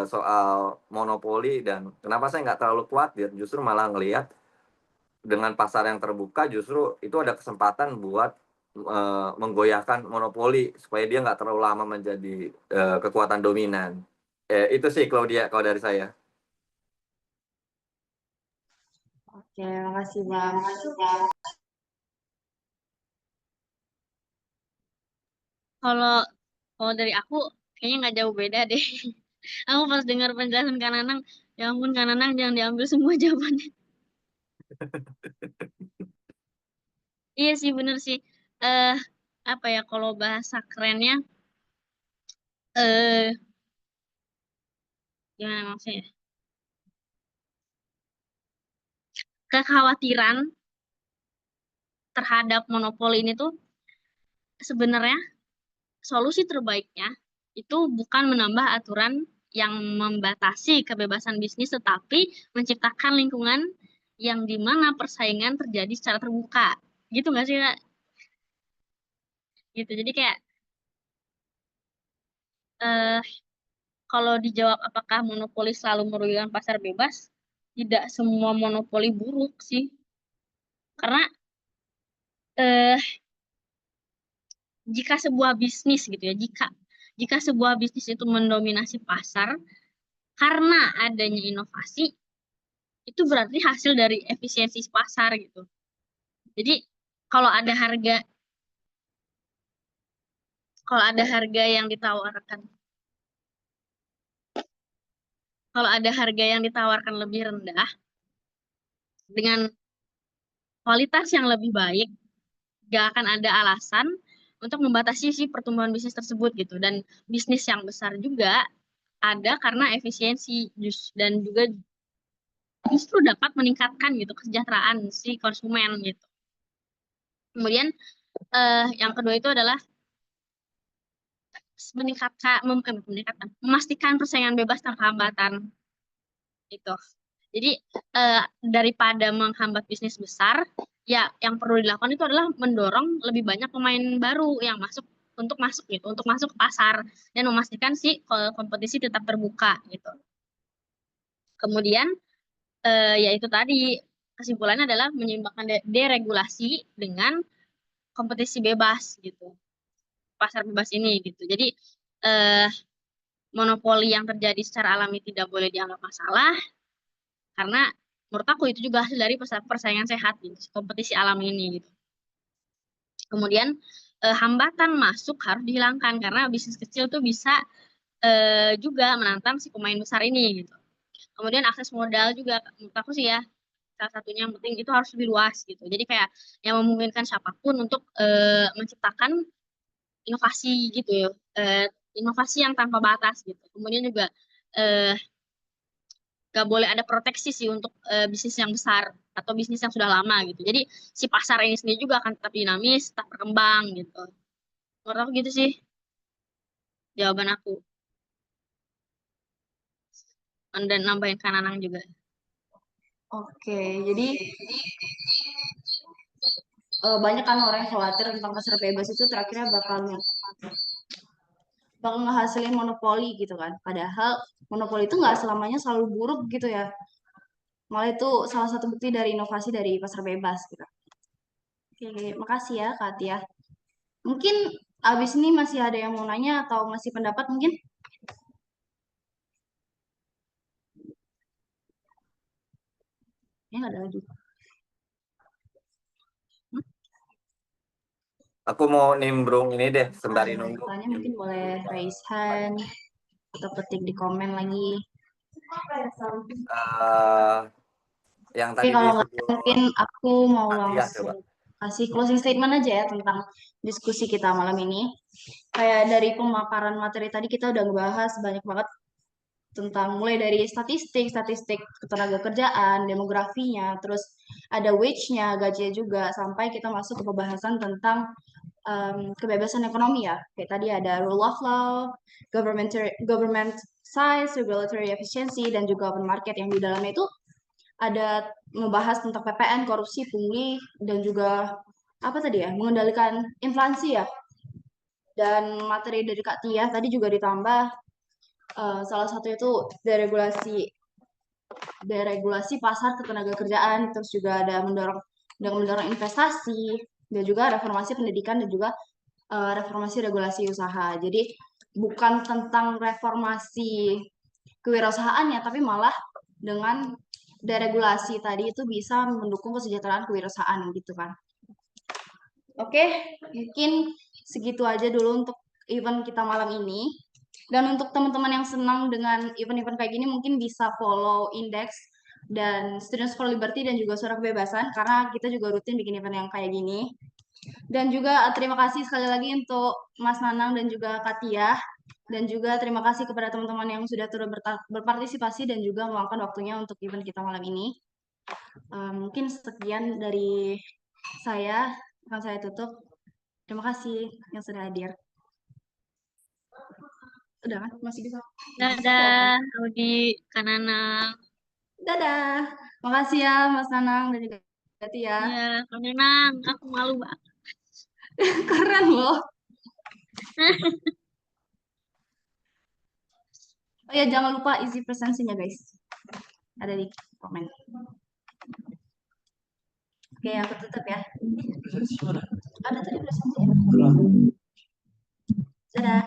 soal monopoli dan kenapa saya nggak terlalu khawatir, justru malah ngelihat dengan pasar yang terbuka justru itu ada kesempatan buat menggoyahkan monopoli supaya dia nggak terlalu lama menjadi kekuatan dominan. Itu sih Claudia kalau dari saya. Oke, makasih Bang. Kalau kalau dari aku kayaknya nggak jauh beda deh. Aku pas dengar penjelasan Kak Nanang, ya ampun Kak Nanang jangan diambil semua jawabannya. Iya sih bener sih. Eh apa ya kalau bahasa kerennya eh gimana maksudnya? kekhawatiran terhadap monopoli ini tuh sebenarnya solusi terbaiknya itu bukan menambah aturan yang membatasi kebebasan bisnis, tetapi menciptakan lingkungan yang dimana persaingan terjadi secara terbuka. Gitu nggak sih, Kak? Gitu. Jadi kayak eh, kalau dijawab apakah monopoli selalu merugikan pasar bebas, tidak semua monopoli buruk sih. Karena eh, jika sebuah bisnis gitu ya, jika sebuah bisnis itu mendominasi pasar karena adanya inovasi, itu berarti hasil dari efisiensi pasar gitu. Jadi kalau ada harga kalau ada harga yang ditawarkan kalau ada harga yang ditawarkan lebih rendah dengan kualitas yang lebih baik, gak akan ada alasan untuk membatasi si pertumbuhan bisnis tersebut gitu. Dan bisnis yang besar juga ada karena efisiensi dan juga justru dapat meningkatkan gitu kesejahteraan si konsumen gitu. Kemudian yang kedua itu adalah memastikan persaingan bebas tanpa hambatan gitu. Jadi daripada menghambat bisnis besar, ya yang perlu dilakukan itu adalah mendorong lebih banyak pemain baru yang untuk masuk ke pasar dan memastikan si kompetisi tetap terbuka gitu. Kemudian yaitu tadi kesimpulannya adalah menyeimbangkan deregulasi dengan kompetisi bebas gitu, pasar bebas ini gitu. Jadi eh, monopoli yang terjadi secara alami tidak boleh dianggap masalah karena menurut aku itu juga hasil dari persaingan sehat gitu, kompetisi alami ini gitu. Kemudian hambatan masuk harus dihilangkan karena bisnis kecil tuh bisa juga menantang si pemain besar ini gitu. Kemudian akses modal juga menurut aku sih ya salah satunya yang penting itu harus lebih luas gitu. Jadi kayak yang memungkinkan siapapun untuk menciptakan inovasi gitu ya, inovasi yang tanpa batas gitu. Kemudian juga eh, gak boleh ada proteksi sih untuk bisnis yang besar atau bisnis yang sudah lama gitu. Jadi si pasar ini sendiri juga akan tetap dinamis, tetap berkembang gitu. Menurut aku gitu sih jawaban aku. Dan nambahin kan Anang juga. Oke, jadi banyak kan orang yang khawatir tentang pasar bebas itu terakhirnya bakal ngehasilin monopoli gitu kan. Padahal monopoli itu nggak selamanya selalu buruk gitu ya. Malah itu salah satu bukti dari inovasi dari pasar bebas gitu. Oke, makasih ya Kak Tia. Mungkin abis ini masih ada yang mau nanya atau masih pendapat mungkin? Ya nggak ada lagi. Aku mau nimbrung ini deh sembari Ada nunggu. tanya mungkin boleh raise hand atau ketik di komen lagi. Eh, yang Oke, tadi kalau nggak disebut mungkin aku mau Atia langsung coba. kasih closing statement aja ya tentang diskusi kita malam ini. Kayak dari pemaparan materi tadi kita udah ngebahas banyak banget tentang mulai dari statistik ketenaga kerjaan, demografinya, terus ada wage-nya, gajinya juga, sampai kita masuk ke pembahasan tentang kebebasan ekonomi ya. Kayak tadi ada rule of law, government size, regulatory efficiency, dan juga open market yang di dalamnya itu ada membahas tentang PPN, korupsi, pungli, dan juga apa tadi ya, mengendalikan inflasi ya. Dan materi dari Kak Tia tadi juga ditambah salah satu itu deregulasi pasar ketenaga kerjaan, terus juga ada mendorong investasi, dan juga reformasi pendidikan dan juga reformasi regulasi usaha. Jadi bukan tentang reformasi kewirausahaannya, tapi malah dengan deregulasi tadi itu bisa mendukung kesejahteraan kewirausahaan gitu kan. Oke, mungkin segitu aja dulu untuk event kita malam ini. Dan untuk teman-teman yang senang dengan event-event kayak gini mungkin bisa follow Index dan Students for Liberty dan juga Suara Kebebasan karena kita juga rutin bikin event yang kayak gini. Dan juga terima kasih sekali lagi untuk Mas Nanang dan juga Katia. Dan juga terima kasih kepada teman-teman yang sudah turut berpartisipasi dan juga meluangkan waktunya untuk event kita malam ini. Mungkin sekian dari saya, akan saya tutup. Terima kasih yang sudah hadir. Udah kan? Masih bisa? Dadah, Audi, Kanana. Dadah. Makasih ya Mas Nanang dan juga Tia. Iya, Kanana, aku malu banget. Keren loh. Oh ya, jangan lupa isi presensinya guys. Ada di komen. Oke, aku tutup ya. Ada tadi presensinya. Dadah.